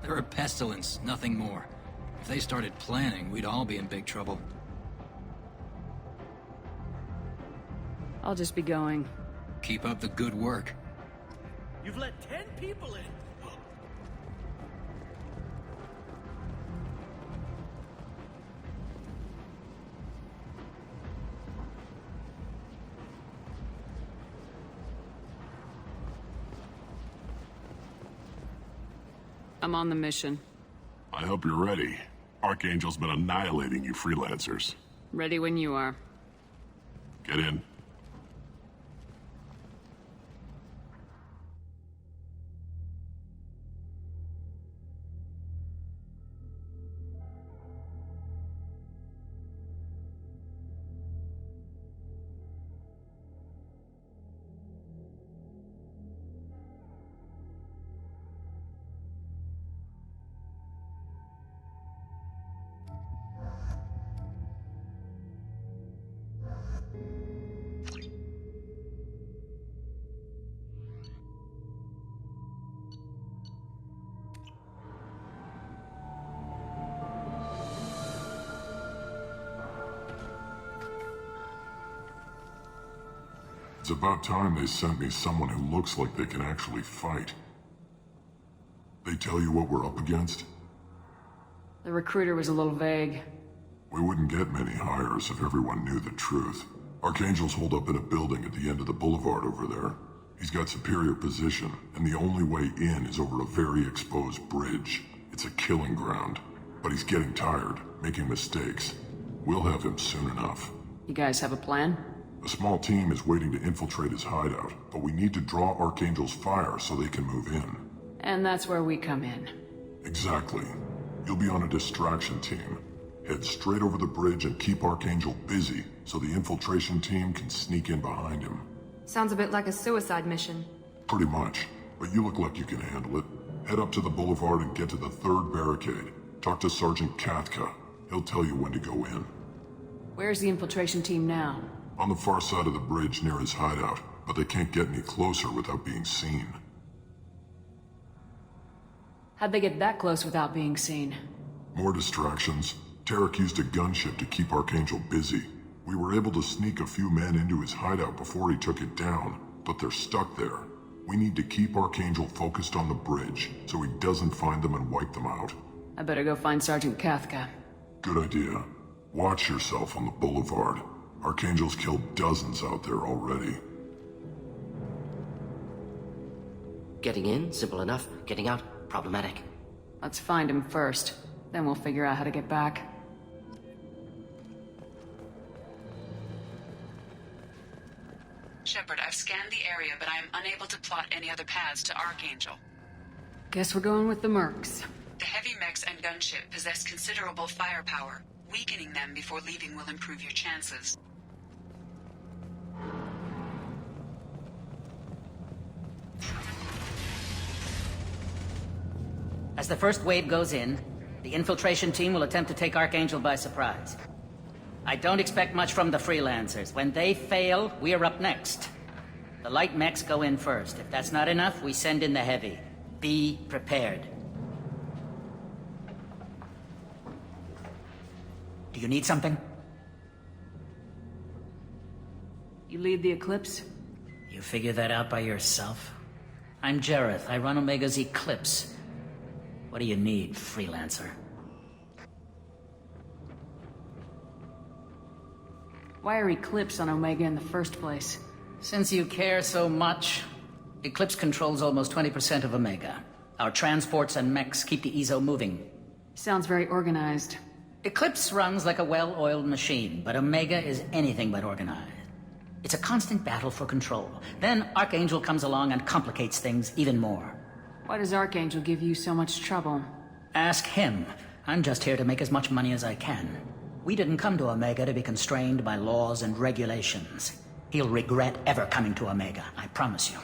They're a pestilence, nothing more. If they started planning, we'd all be in big trouble. I'll just be going. Keep up the good work. You've let 10 people in. I'm on the mission. I hope you're ready. Archangel's been annihilating you freelancers. Ready when you are. Get in. It's about time they sent me someone who looks like they can actually fight. They tell you what we're up against? The recruiter was a little vague. We wouldn't get many hires if everyone knew the truth. Archangel's holed up in a building at the end of the boulevard over there. He's got superior position, and the only way in is over a very exposed bridge. It's a killing ground. But he's getting tired, making mistakes. We'll have him soon enough. You guys have a plan? A small team is waiting to infiltrate his hideout, but we need to draw Archangel's fire so they can move in. And that's where we come in. Exactly. You'll be on a distraction team. Head straight over the bridge and keep Archangel busy so the infiltration team can sneak in behind him. Sounds a bit like a suicide mission. Pretty much, but you look like you can handle it. Head up to the boulevard and get to the third barricade. Talk to Sergeant Katka. He'll tell you when to go in. Where's the infiltration team now? On the far side of the bridge near his hideout, but they can't get any closer without being seen. How'd they get that close without being seen? More distractions. Tarek used a gunship to keep Archangel busy. We were able to sneak a few men into his hideout before he took it down, but they're stuck there. We need to keep Archangel focused on the bridge, so he doesn't find them and wipe them out. I better go find Sergeant Kafka. Good idea. Watch yourself on the boulevard. Archangel's killed dozens out there already. Getting in, simple enough. Getting out, problematic. Let's find him first. Then we'll figure out how to get back. Shepard, I've scanned the area, but I am unable to plot any other paths to Archangel. Guess we're going with the Mercs. The heavy mechs and gunship possess considerable firepower. Weakening them before leaving will improve your chances. As the first wave goes in, the infiltration team will attempt to take Archangel by surprise. I don't expect much from the freelancers. When they fail, we are up next. The light mechs go in first. If that's not enough, we send in the heavy. Be prepared. Do you need something? You lead the Eclipse? You figure that out by yourself? I'm Jareth. I run Omega's Eclipse. What do you need, freelancer? Why are Eclipse on Omega in the first place? Since you care so much, Eclipse controls almost 20% of Omega. Our transports and mechs keep the EZO moving. Sounds very organized. Eclipse runs like a well-oiled machine, but Omega is anything but organized. It's a constant battle for control. Then Archangel comes along and complicates things even more. Why does Archangel give you so much trouble? Ask him. I'm just here to make as much money as I can. We didn't come to Omega to be constrained by laws and regulations. He'll regret ever coming to Omega, I promise you.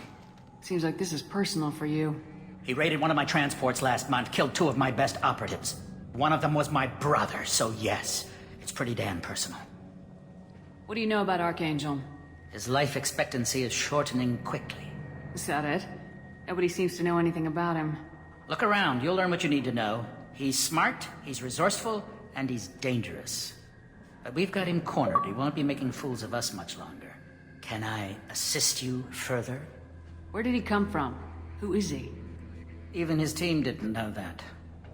Seems like this is personal for you. He raided one of my transports last month, killed 2 of my best operatives. One of them was my brother, so yes, it's pretty damn personal. What do you know about Archangel? His life expectancy is shortening quickly. Is that it? Nobody seems to know anything about him. Look around, you'll learn what you need to know. He's smart, he's resourceful, and he's dangerous. But we've got him cornered. He won't be making fools of us much longer. Can I assist you further? Where did he come from? Who is he? Even his team didn't know that.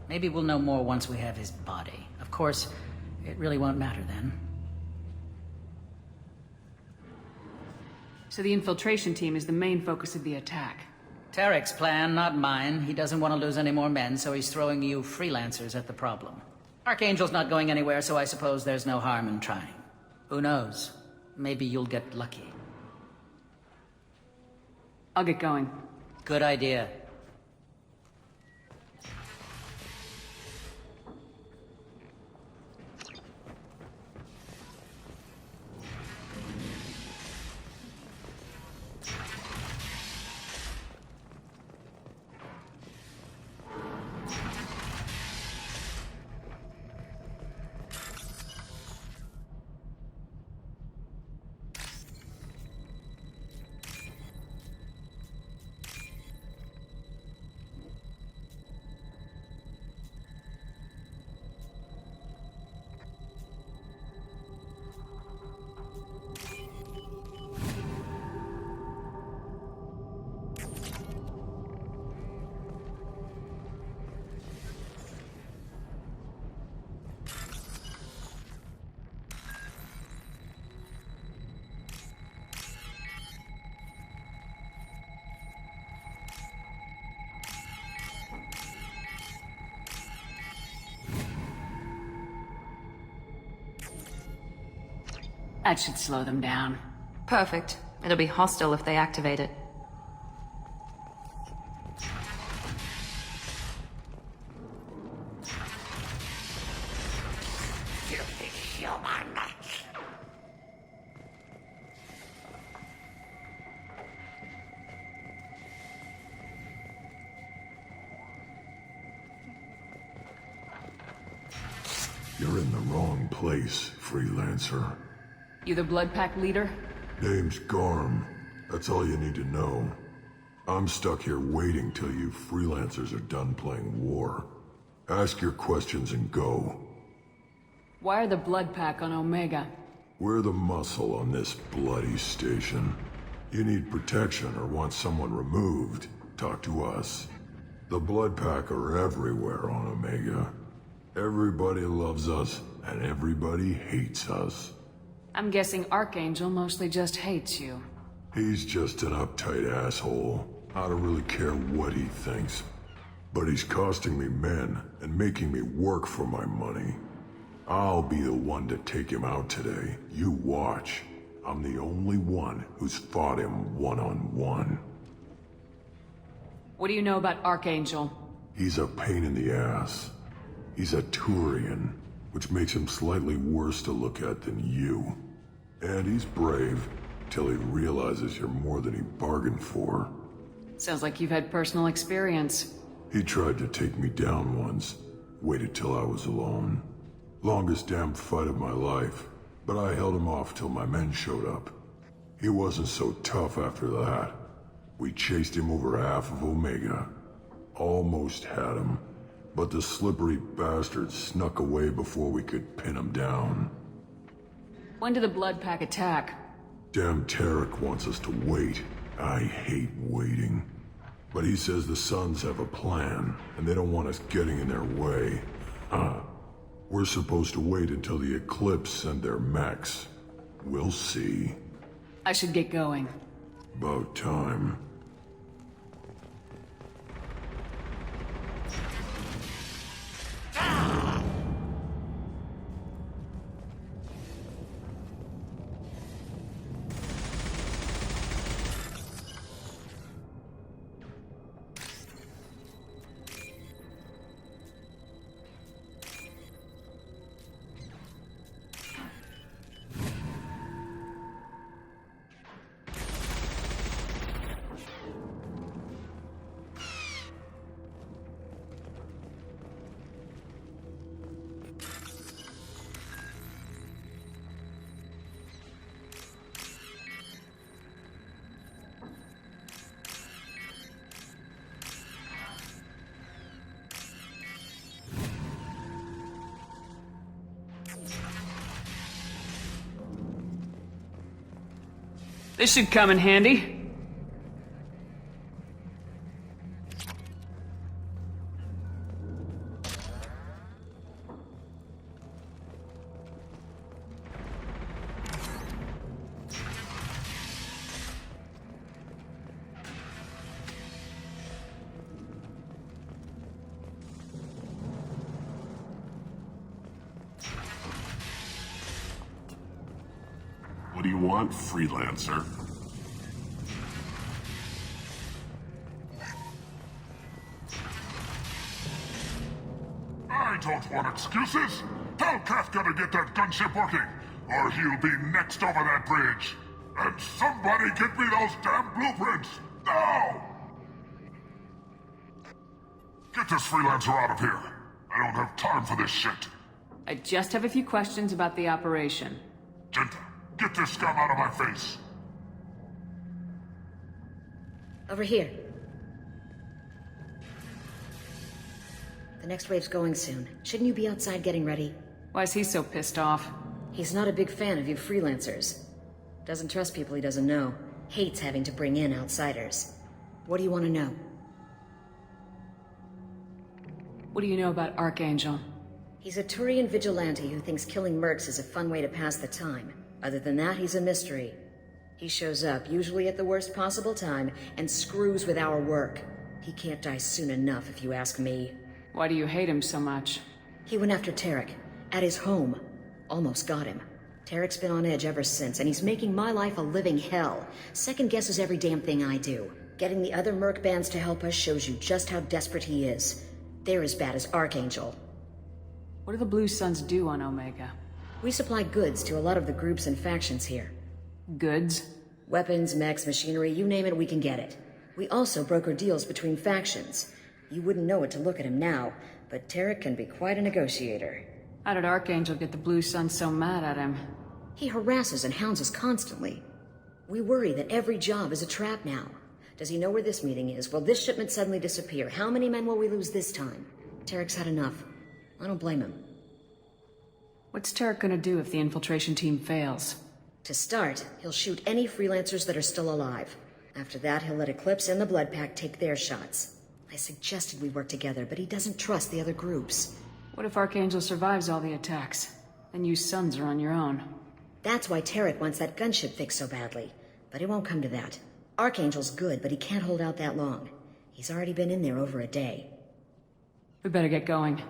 Maybe we'll know more once we have his body. Of course, it really won't matter then. So the infiltration team is the main focus of the attack. Tarek's plan, not mine. He doesn't want to lose any more men, so he's throwing you freelancers at the problem. Archangel's not going anywhere, so I suppose there's no harm in trying. Who knows? Maybe you'll get lucky. I'll get going. Good idea. That should slow them down. Perfect. It'll be hostile if they activate it. Filthy human. You're in the wrong place, freelancer. You the Blood Pack leader? Name's Garm. That's all you need to know. I'm stuck here waiting till you freelancers are done playing war. Ask your questions and go. Why are the Blood Pack on Omega? We're the muscle on this bloody station. You need protection or want someone removed, talk to us. The Blood Pack are everywhere on Omega. Everybody loves us, and everybody hates us. I'm guessing Archangel mostly just hates you. He's just an uptight asshole. I don't really care what he thinks. But he's costing me men and making me work for my money. I'll be the one to take him out today. You watch. I'm the only one who's fought him one-on-one. What do you know about Archangel? He's a pain in the ass. He's a Turian, which makes him slightly worse to look at than you. And he's brave, till he realizes you're more than he bargained for. Sounds like you've had personal experience. He tried to take me down once, waited till I was alone. Longest damn fight of my life, but I held him off till my men showed up. He wasn't so tough after that. We chased him over half of Omega. Almost had him, but the slippery bastard snuck away before we could pin him down. When did the Blood Pack attack? Damn Tarek wants us to wait. I hate waiting. But he says the Suns have a plan, and they don't want us getting in their way. We're supposed to wait until the Eclipse send their mechs. We'll see. I should get going. About time. This should come in handy. What do you want, freelancer? I don't want excuses. Tell Kafka to get that gunship working, or he'll be next over that bridge. And somebody get me those damn blueprints, now! Get this freelancer out of here. I don't have time for this shit. I just have a few questions about the operation. Genta, get this scum out of my face. Over here. The next wave's going soon. Shouldn't you be outside getting ready? Why is he so pissed off? He's not a big fan of you freelancers. Doesn't trust people he doesn't know. Hates having to bring in outsiders. What do you want to know? What do you know about Archangel? He's a Turian vigilante who thinks killing mercs is a fun way to pass the time. Other than that, he's a mystery. He shows up, usually at the worst possible time, and screws with our work. He can't die soon enough, if you ask me. Why do you hate him so much? He went after Tarek. At his home. Almost got him. Tarek's been on edge ever since, and he's making my life a living hell. Second guesses every damn thing I do. Getting the other merc bands to help us shows you just how desperate he is. They're as bad as Archangel. What do the Blue Suns do on Omega? We supply goods to a lot of the groups and factions here. Goods? Weapons, mechs, machinery, you name it, we can get it. We also broker deals between factions. You wouldn't know it to look at him now, but Tarek can be quite a negotiator. How did Archangel get the Blue Suns so mad at him? He harasses and hounds us constantly. We worry that every job is a trap now. Does he know where this meeting is? Will this shipment suddenly disappear? How many men will we lose this time? Tarek's had enough. I don't blame him. What's Tarek gonna do if the infiltration team fails? To start, he'll shoot any freelancers that are still alive. After that, he'll let Eclipse and the Blood Pack take their shots. I suggested we work together, but he doesn't trust the other groups. What if Archangel survives all the attacks? Then you sons are on your own. That's why Tarek wants that gunship fixed so badly. But it won't come to that. Archangel's good, but he can't hold out that long. He's already been in there over a day. We better get going.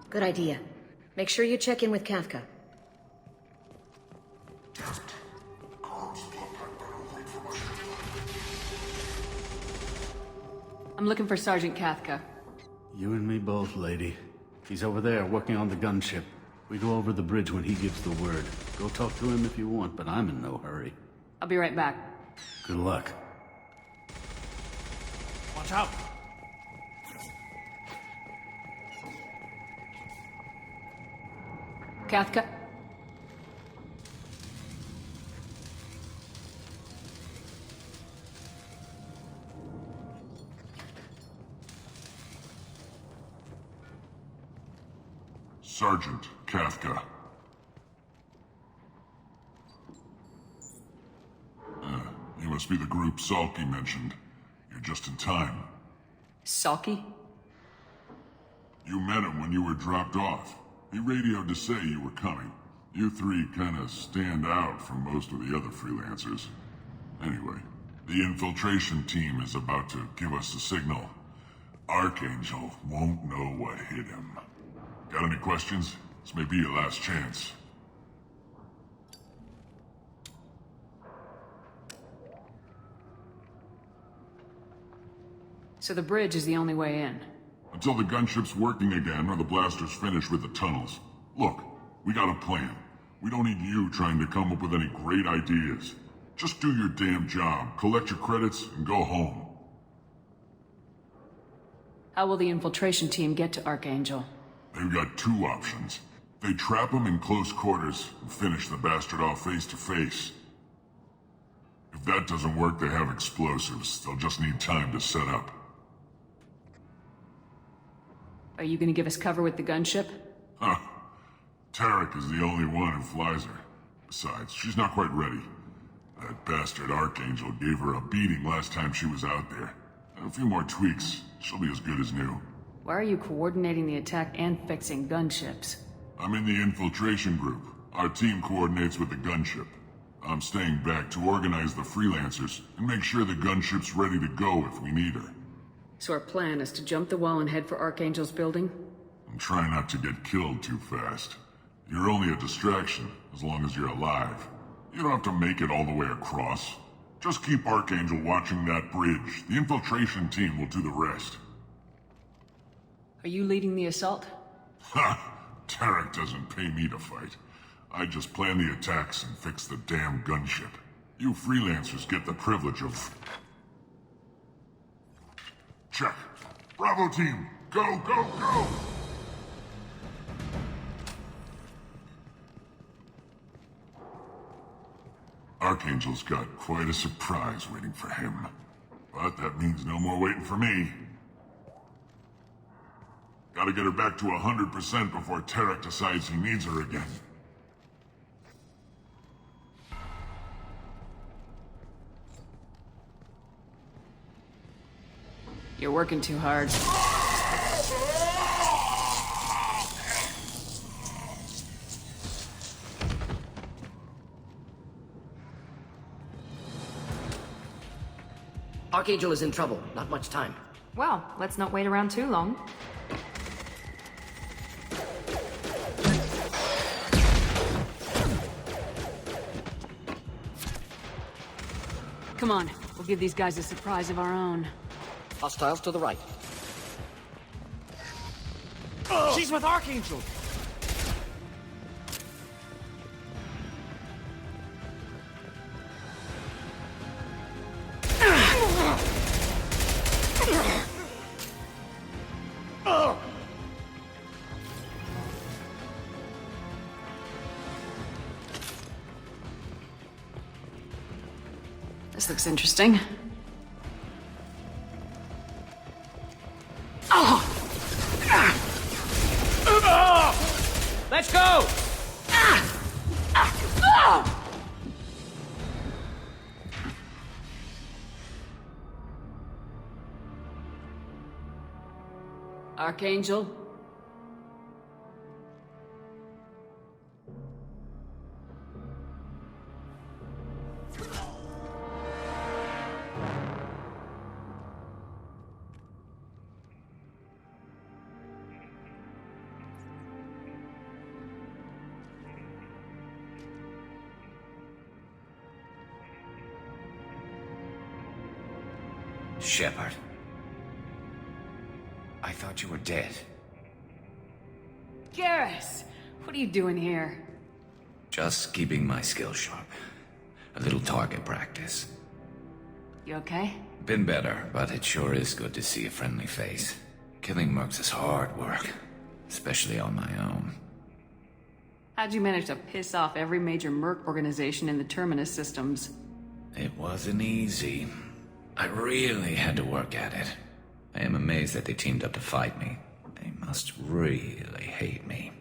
Good idea. Make sure you check in with Kafka. I'm looking for Sergeant Kafka. You and me both, lady. He's over there, working on the gunship. We go over the bridge when he gives the word. Go talk to him if you want, but I'm in no hurry. I'll be right back. Good luck. Watch out! Kafka? Sergeant Kafka. You must be the group Salky mentioned. You're just in time. Salky? You met him when you were dropped off. He radioed to say you were coming. You three kinda stand out from most of the other freelancers. Anyway, the infiltration team is about to give us a signal. Archangel won't know what hit him. Got any questions? This may be your last chance. So the bridge is the only way in. Until the gunship's working again or the blasters finish with the tunnels. Look, we got a plan. We don't need you trying to come up with any great ideas. Just do your damn job, collect your credits, and go home. How will the infiltration team get to Archangel? They've got two options. They trap him in close quarters and finish the bastard off face to face. If that doesn't work, they have explosives. They'll just need time to set up. Are you gonna give us cover with the gunship? Huh. Tarek is the only one who flies her. Besides, she's not quite ready. That bastard Archangel gave her a beating last time she was out there. A few more tweaks, she'll be as good as new. Why are you coordinating the attack and fixing gunships? I'm in the infiltration group. Our team coordinates with the gunship. I'm staying back to organize the freelancers and make sure the gunship's ready to go if we need her. So our plan is to jump the wall and head for Archangel's building? And try not to get killed too fast. You're only a distraction, as long as you're alive. You don't have to make it all the way across. Just keep Archangel watching that bridge. The infiltration team will do the rest. Are you leading the assault? Ha! Tarek doesn't pay me to fight. I just plan the attacks and fix the damn gunship. You freelancers get the privilege of... Check. Bravo team, go, go, go! Archangel's got quite a surprise waiting for him. But that means no more waiting for me. Gotta get her back to 100% before Tarek decides he needs her again. You're working too hard. Archangel is in trouble. Not much time. Well, let's not wait around too long. Come on, we'll give these guys a surprise of our own. Hostiles to the right. She's with Archangel! This looks interesting. Let's go! Archangel? Shepard. I thought you were dead. Garrus! What are you doing here? Just keeping my skills sharp. A little target practice. You okay? Been better, but it sure is good to see a friendly face. Killing mercs is hard work, especially on my own. How'd you manage to piss off every major merc organization in the Terminus systems? It wasn't easy. I really had to work at it. I am amazed that they teamed up to fight me. They must really hate me.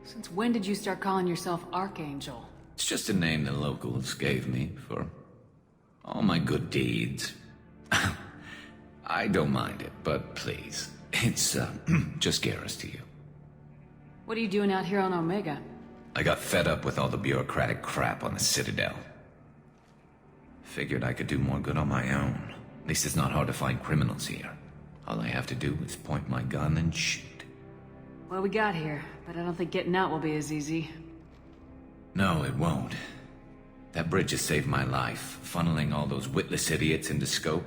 Since when did you start calling yourself Archangel? It's just a name the locals gave me for all my good deeds. I don't mind it, but please, it's just Garrus to you. What are you doing out here on Omega? I got fed up with all the bureaucratic crap on the Citadel. Figured I could do more good on my own. At least it's not hard to find criminals here. All I have to do is point my gun and shoot. Well, we got here, but I don't think getting out will be as easy. No, it won't. That bridge has saved my life, funneling all those witless idiots into scope.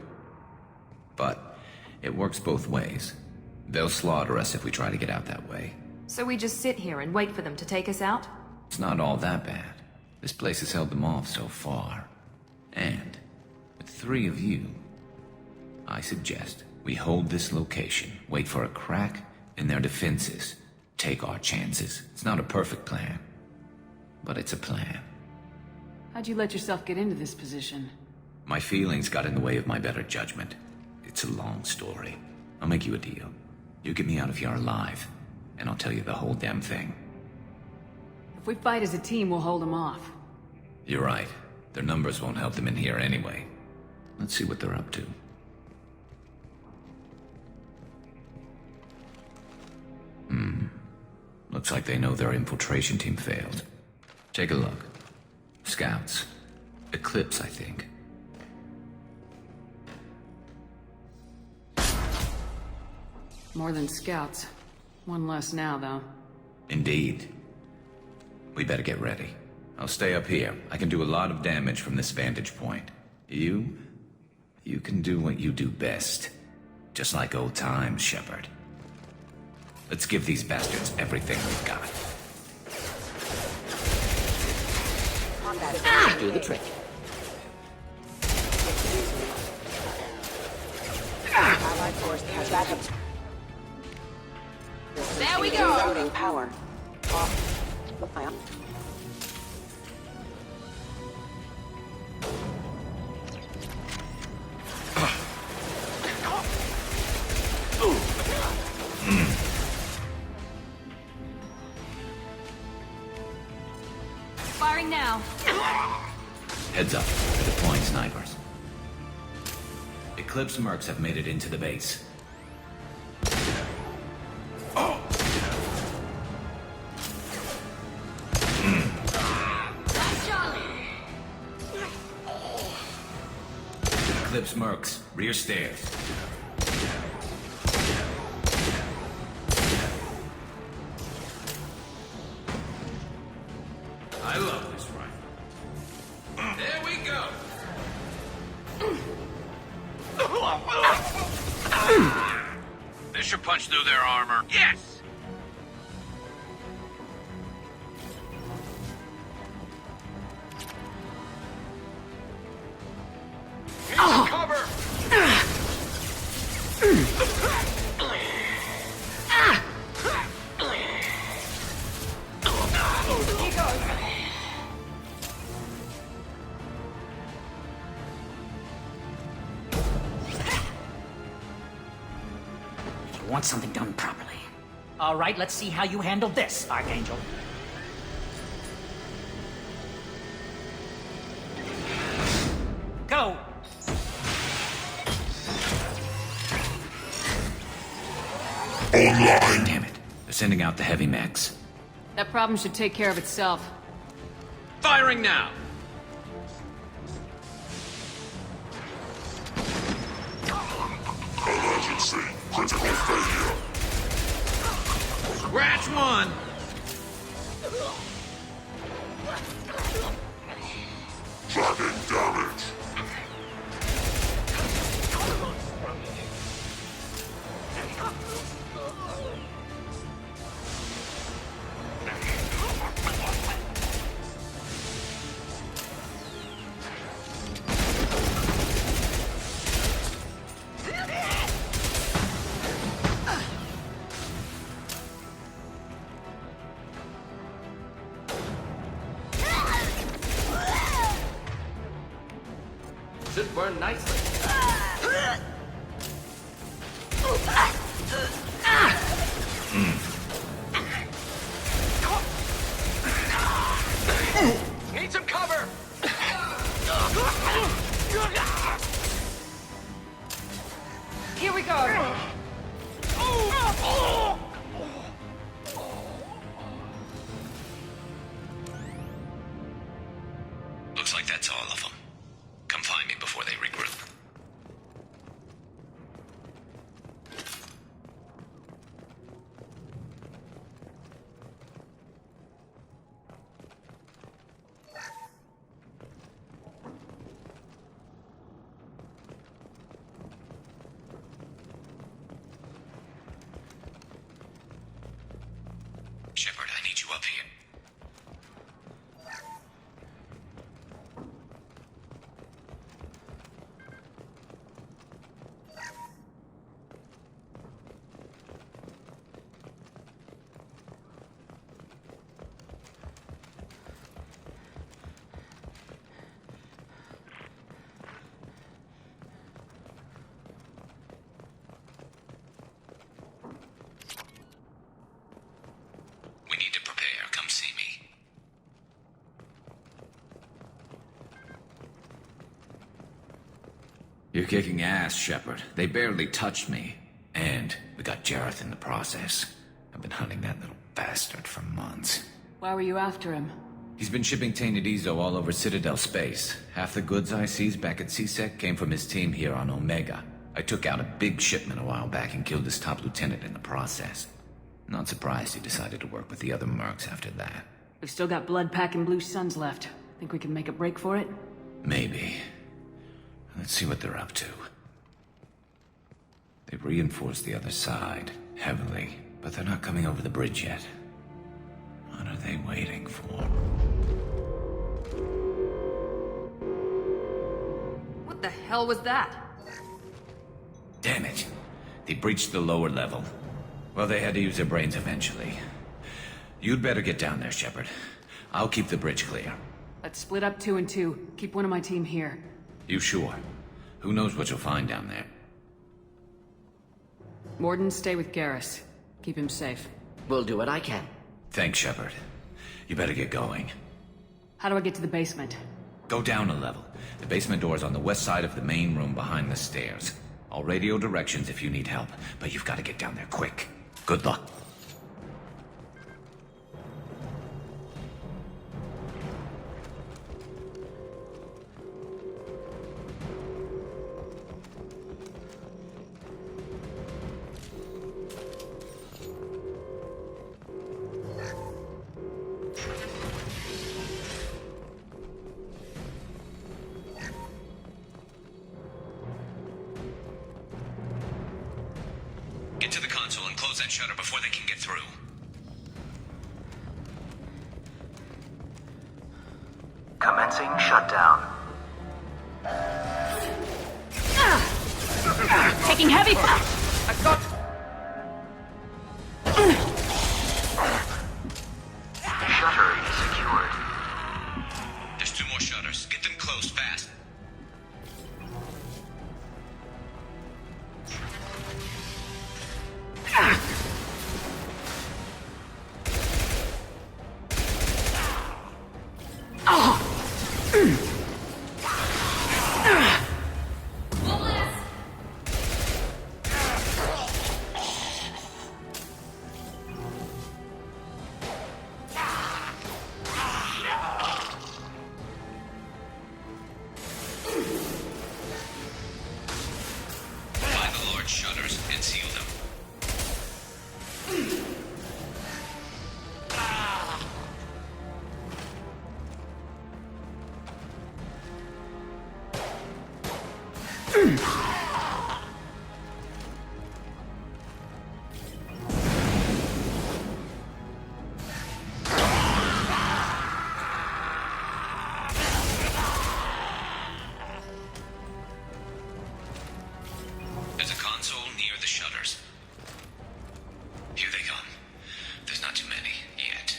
But it works both ways. They'll slaughter us if we try to get out that way. So we just sit here and wait for them to take us out? It's not all that bad. This place has held them off so far. And with 3 of you, I suggest we hold this location, wait for a crack in their defenses, take our chances. It's not a perfect plan, but it's a plan. How'd you let yourself get into this position? My feelings got in the way of my better judgment. It's a long story. I'll make you a deal. You get me out of here alive, and I'll tell you the whole damn thing. If we fight as a team, we'll hold them off. You're right. Their numbers won't help them in here anyway. Let's see what they're up to. Looks like they know their infiltration team failed. Take a look. Scouts. Eclipse, I think. More than scouts. One less now, though. Indeed. We better get ready. I'll stay up here. I can do a lot of damage from this vantage point. You can do what you do best. Just like old times, Shepard. Let's give these bastards everything we've got. Do the trick. Allied force has backup. There we go. Routing power. Off. Firing now. Heads up. They're deploying snipers. Eclipse mercs have made it into the base. Eclipse mercs, rear stairs. I love this rifle. There we go. This should punch through their armor. Yes! Cover! You want something done properly. All right, let's see how you handle this, Archangel. Go! Online. Damn it. They're sending out the heavy mechs. That problem should take care of itself. Firing now! Emergency. Critical failure. Scratch one! Dragging damage. Should burn nicely. Need some cover! Here we go! Looks like that's all of them. Come find me before they regroup. Shepard, I need you up here. We need to prepare. Come see me. You're kicking ass, Shepard. They barely touched me. And we got Jareth in the process. I've been hunting that little bastard for months. Why were you after him? He's been shipping tainted Ezo all over Citadel space. Half the goods I seized back at CSEC came from his team here on Omega. I took out a big shipment a while back and killed his top lieutenant in the process. Not surprised he decided to work with the other mercs after that. We've still got Bloodpack and Blue Suns left. Think we can make a break for it? Maybe. Let's see what they're up to. They've reinforced the other side, heavily, but they're not coming over the bridge yet. What are they waiting for? What the hell was that? Damn it. They breached the lower level. Well, they had to use their brains eventually. You'd better get down there, Shepard. I'll keep the bridge clear. Let's split up 2 and 2. Keep one of my team here. You sure? Who knows what you'll find down there? Morden, stay with Garrus. Keep him safe. We'll do what I can. Thanks, Shepard. You better get going. How do I get to the basement? Go down a level. The basement door's on the west side of the main room behind the stairs. I'll radio directions if you need help, but you've got to get down there quick. Good luck. Get to the console and close that shutter before they can get through. Commencing shutdown. Taking heavy fire! I've got... Shutter is secured. There's 2 more shutters. Get them closed fast. Find the large shutters and seal them. There's a console near the shutters. Here they come. There's not too many yet.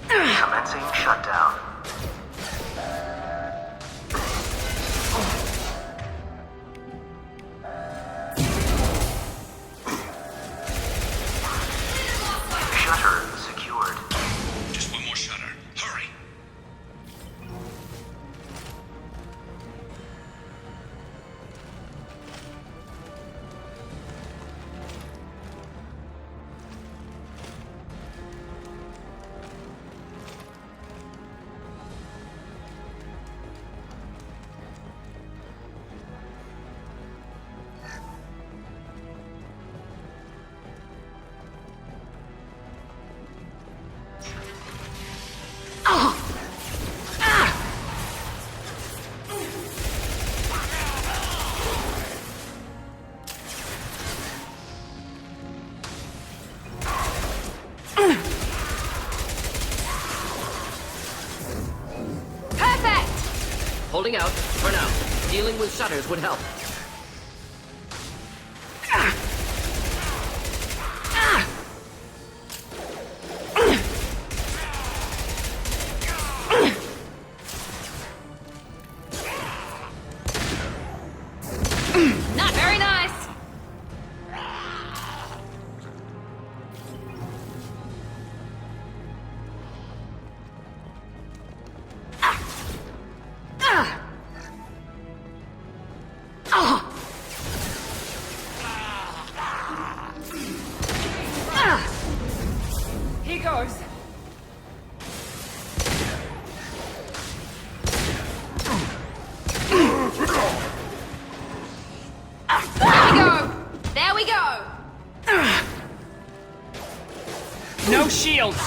Commencing shutdown. Holding out, for now. Dealing with shutters would help. Not very nice! Here goes. There we go! No shields!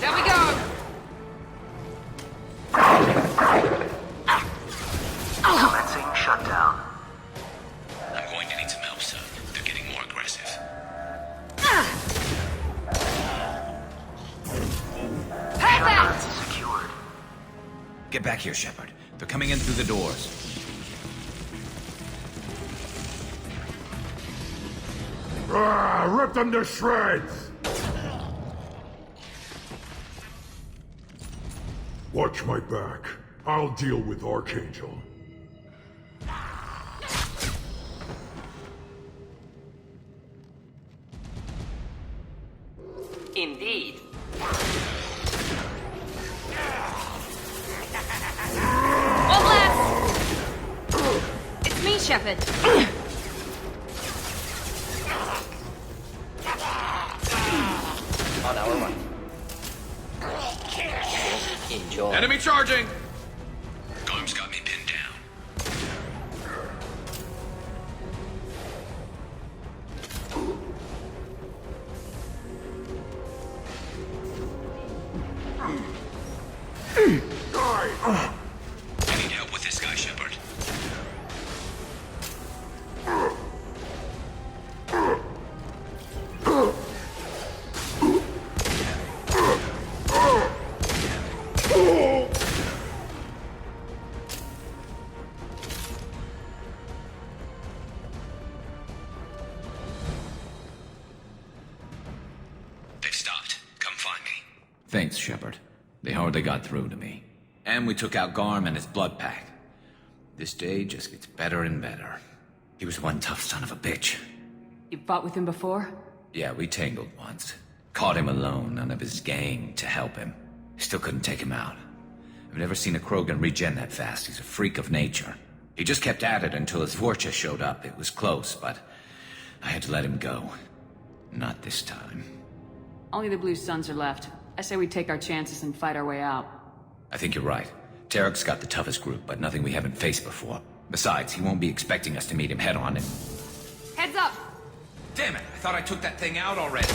There we go! Commencing shutdown. I'm going to need some help, son. They're getting more aggressive. Shutdown secured. Get back here, Shepard. They're coming in through the doors. Rip them to shreds! Watch my back. I'll deal with Archangel. Indeed. One less! It's me, Shepard. On our right. Enjoy. Enemy charging! Garm's got me pinned down. I need help with this guy, Shepard. They've stopped. Come find me. Thanks, Shepard. They hardly got through to me. And we took out Garm and his blood pack. This day just gets better and better. He was one tough son of a bitch. You fought with him before? Yeah, we tangled once. Caught him alone, none of his gang to help him. Still couldn't take him out. I've never seen a Krogan regen that fast. He's a freak of nature. He just kept at it until his Vorcha showed up. It was close, but I had to let him go. Not this time. Only the Blue Suns are left. I say we take our chances and fight our way out. I think you're right. Tarek's got the toughest group, but nothing we haven't faced before. Besides, he won't be expecting us to meet him head-on and... Heads up! Damn it! I thought I took that thing out already.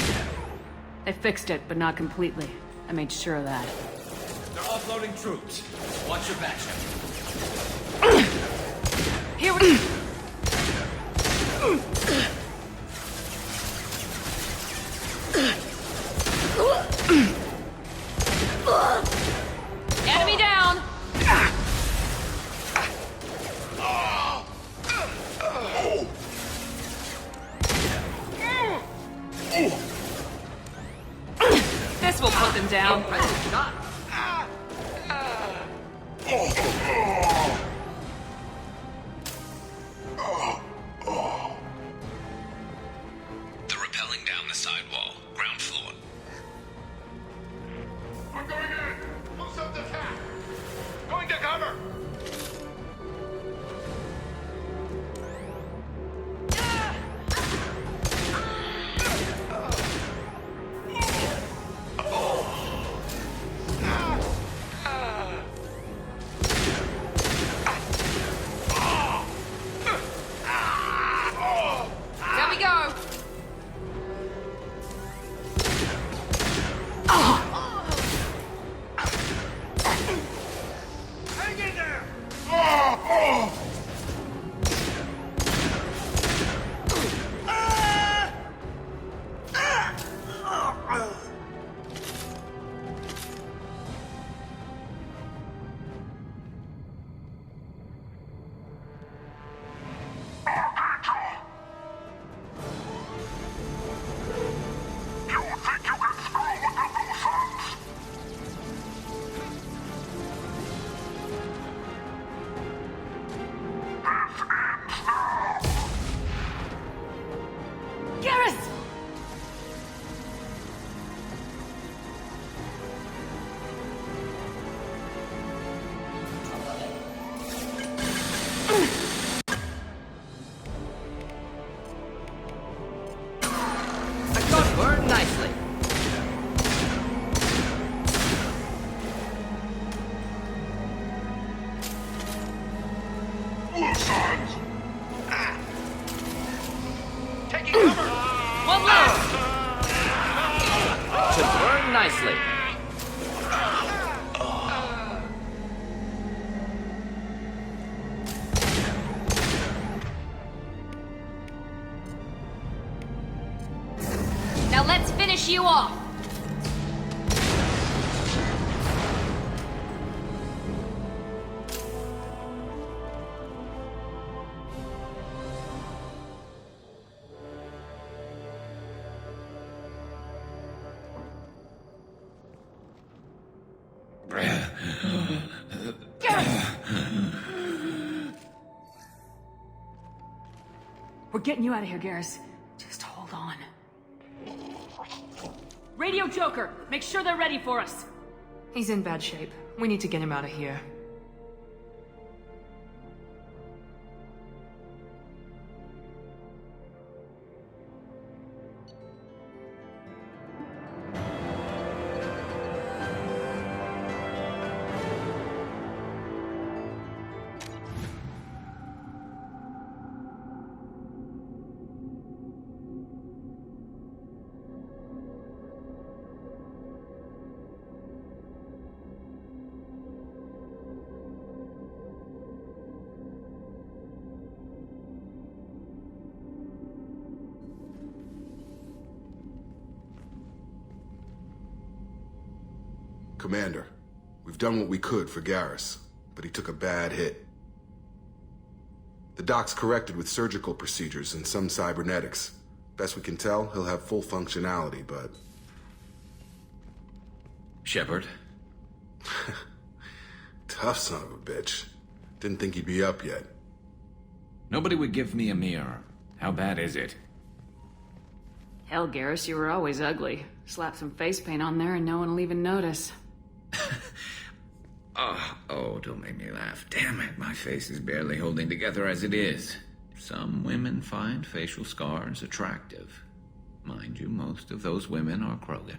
They fixed it, but not completely. I made sure of that. They're offloading troops. Watch your back, Shepard. Here we... Enemy down! This will put them down. They're rappelling down the sidewall, ground floor. We're going in! Who's up the attack? Going to cover! nicely. Now let's finish you off! We're getting you out of here, Garrus. Just hold on. Radio Joker, make sure they're ready for us. He's in bad shape. We need to get him out of here. Commander, we've done what we could for Garrus, but he took a bad hit. The doc's corrected with surgical procedures and some cybernetics. Best we can tell, he'll have full functionality, but... Shepard? Tough son of a bitch. Didn't think he'd be up yet. Nobody would give me a mirror. How bad is it? Hell, Garrus, you were always ugly. Slap some face paint on there and no one will even notice. Oh, don't make me laugh. Damn it, my face is barely holding together as it is. Some women find facial scars attractive. Mind you, most of those women are Krogan.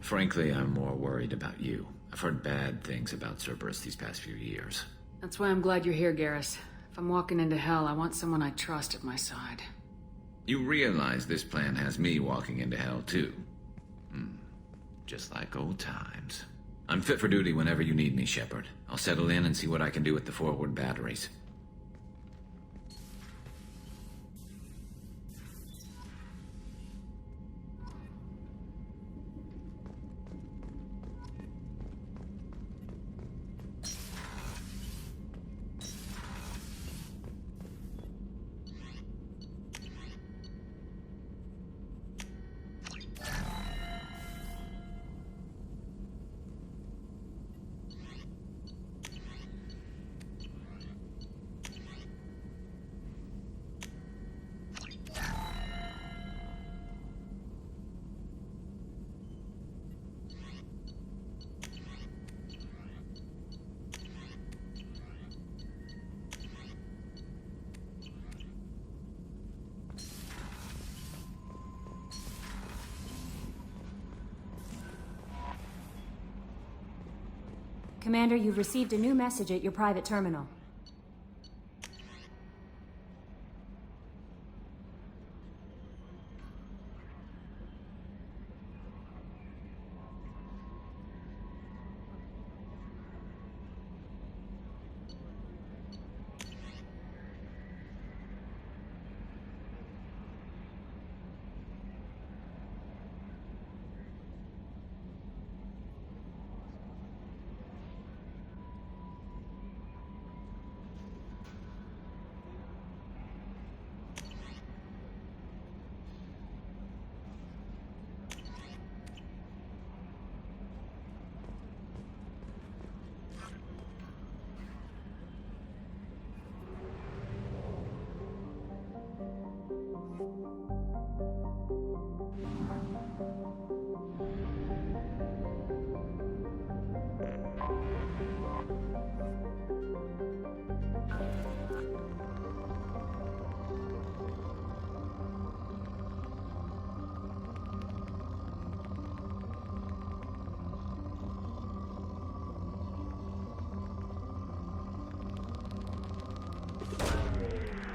Frankly, I'm more worried about you. I've heard bad things about Cerberus these past few years. That's why I'm glad you're here, Garrus. If I'm walking into hell, I want someone I trust at my side. You realize this plan has me walking into hell, too. Just like old times. I'm fit for duty whenever you need me, Shepard. I'll settle in and see what I can do with the forward batteries. Commander, you've received a new message at your private terminal.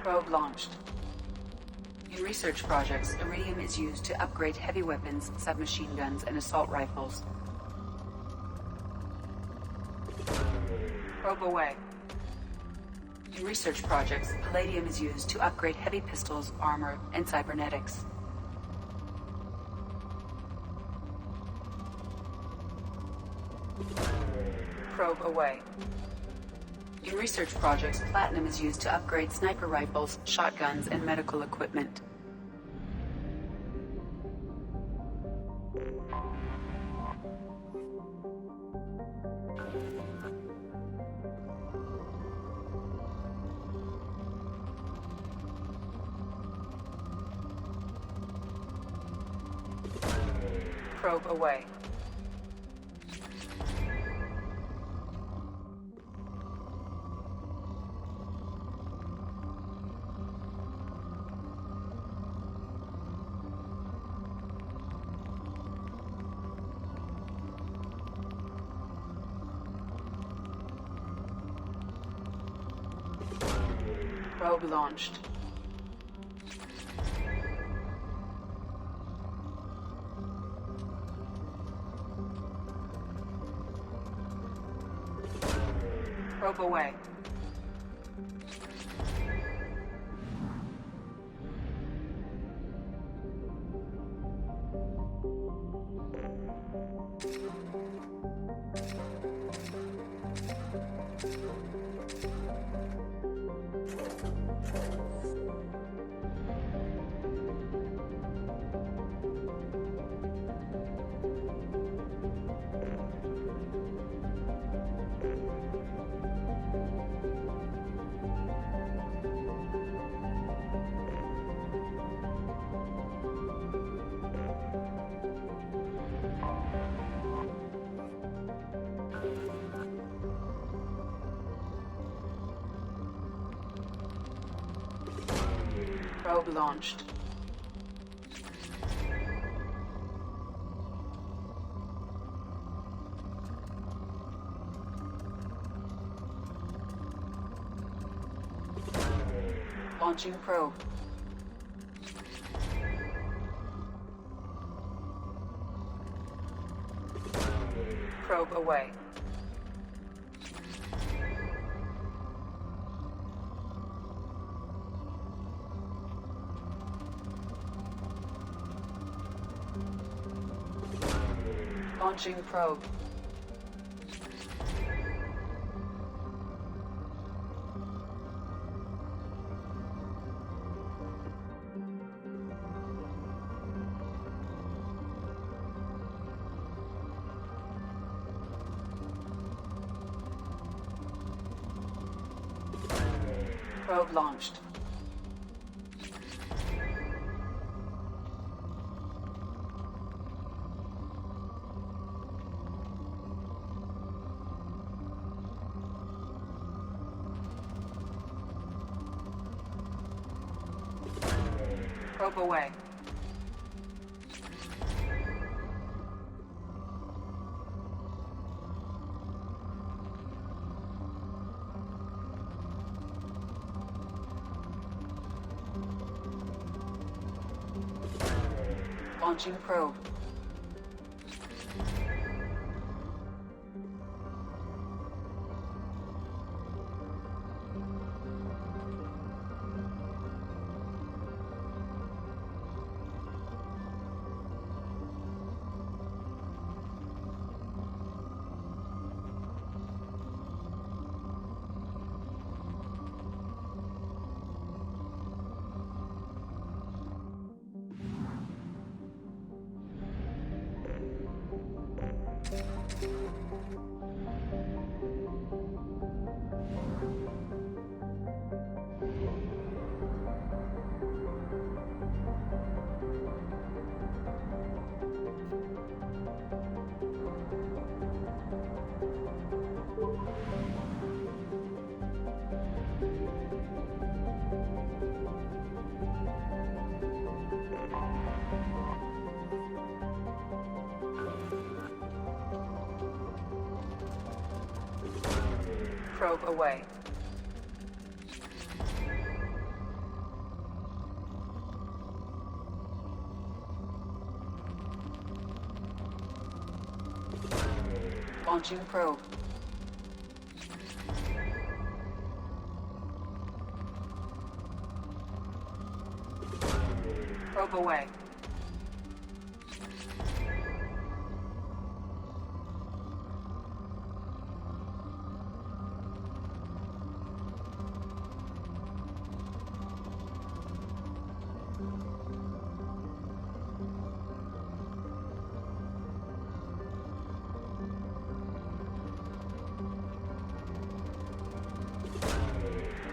Probe launched. In research projects, iridium is used to upgrade heavy weapons, submachine guns, and assault rifles. Probe away. In research projects, palladium is used to upgrade heavy pistols, armor, and cybernetics. Probe away. In research projects, platinum is used to upgrade sniper rifles, shotguns, and medical equipment. Probe away. Probe launched. Probe away. Probe launched. Launching probe. Probe away. Launching probe. Probe launched. Probe away. Launching probe. Probe away. Launching probe. Probe away.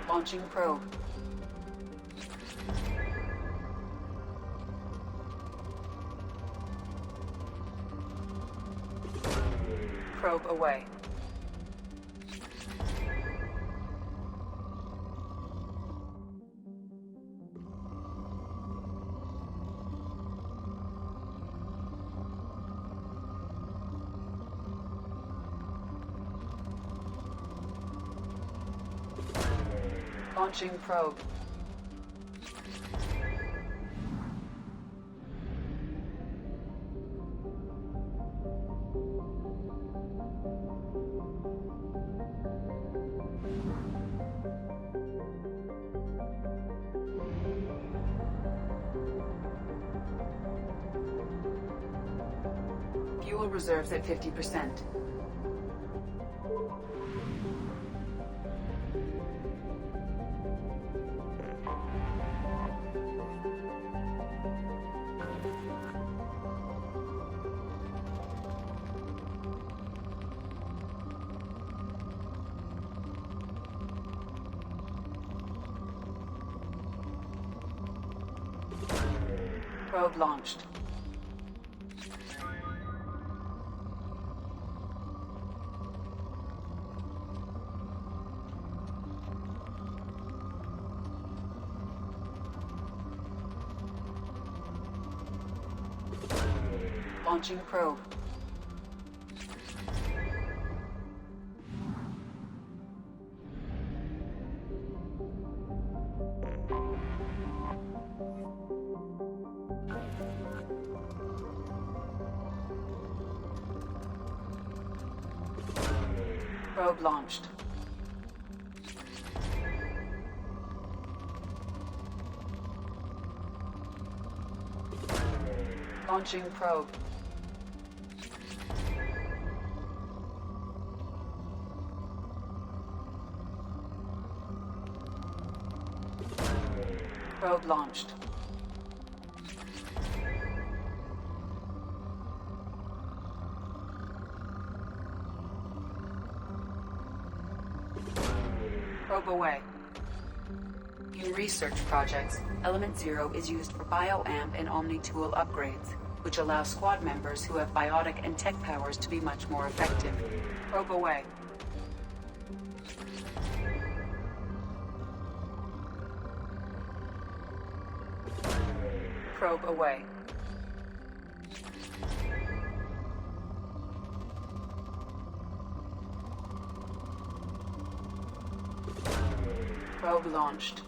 Launching probe. Probe away. Launching probe. Fuel reserves at 50%. Probe launched. Launching probe. Probe launched. Launching probe. Probe launched. Probe away. In research projects, Element Zero is used for bioamp and Omni-tool upgrades, which allow squad members who have biotic and tech powers to be much more effective. Probe away. Probe away. Probe launched.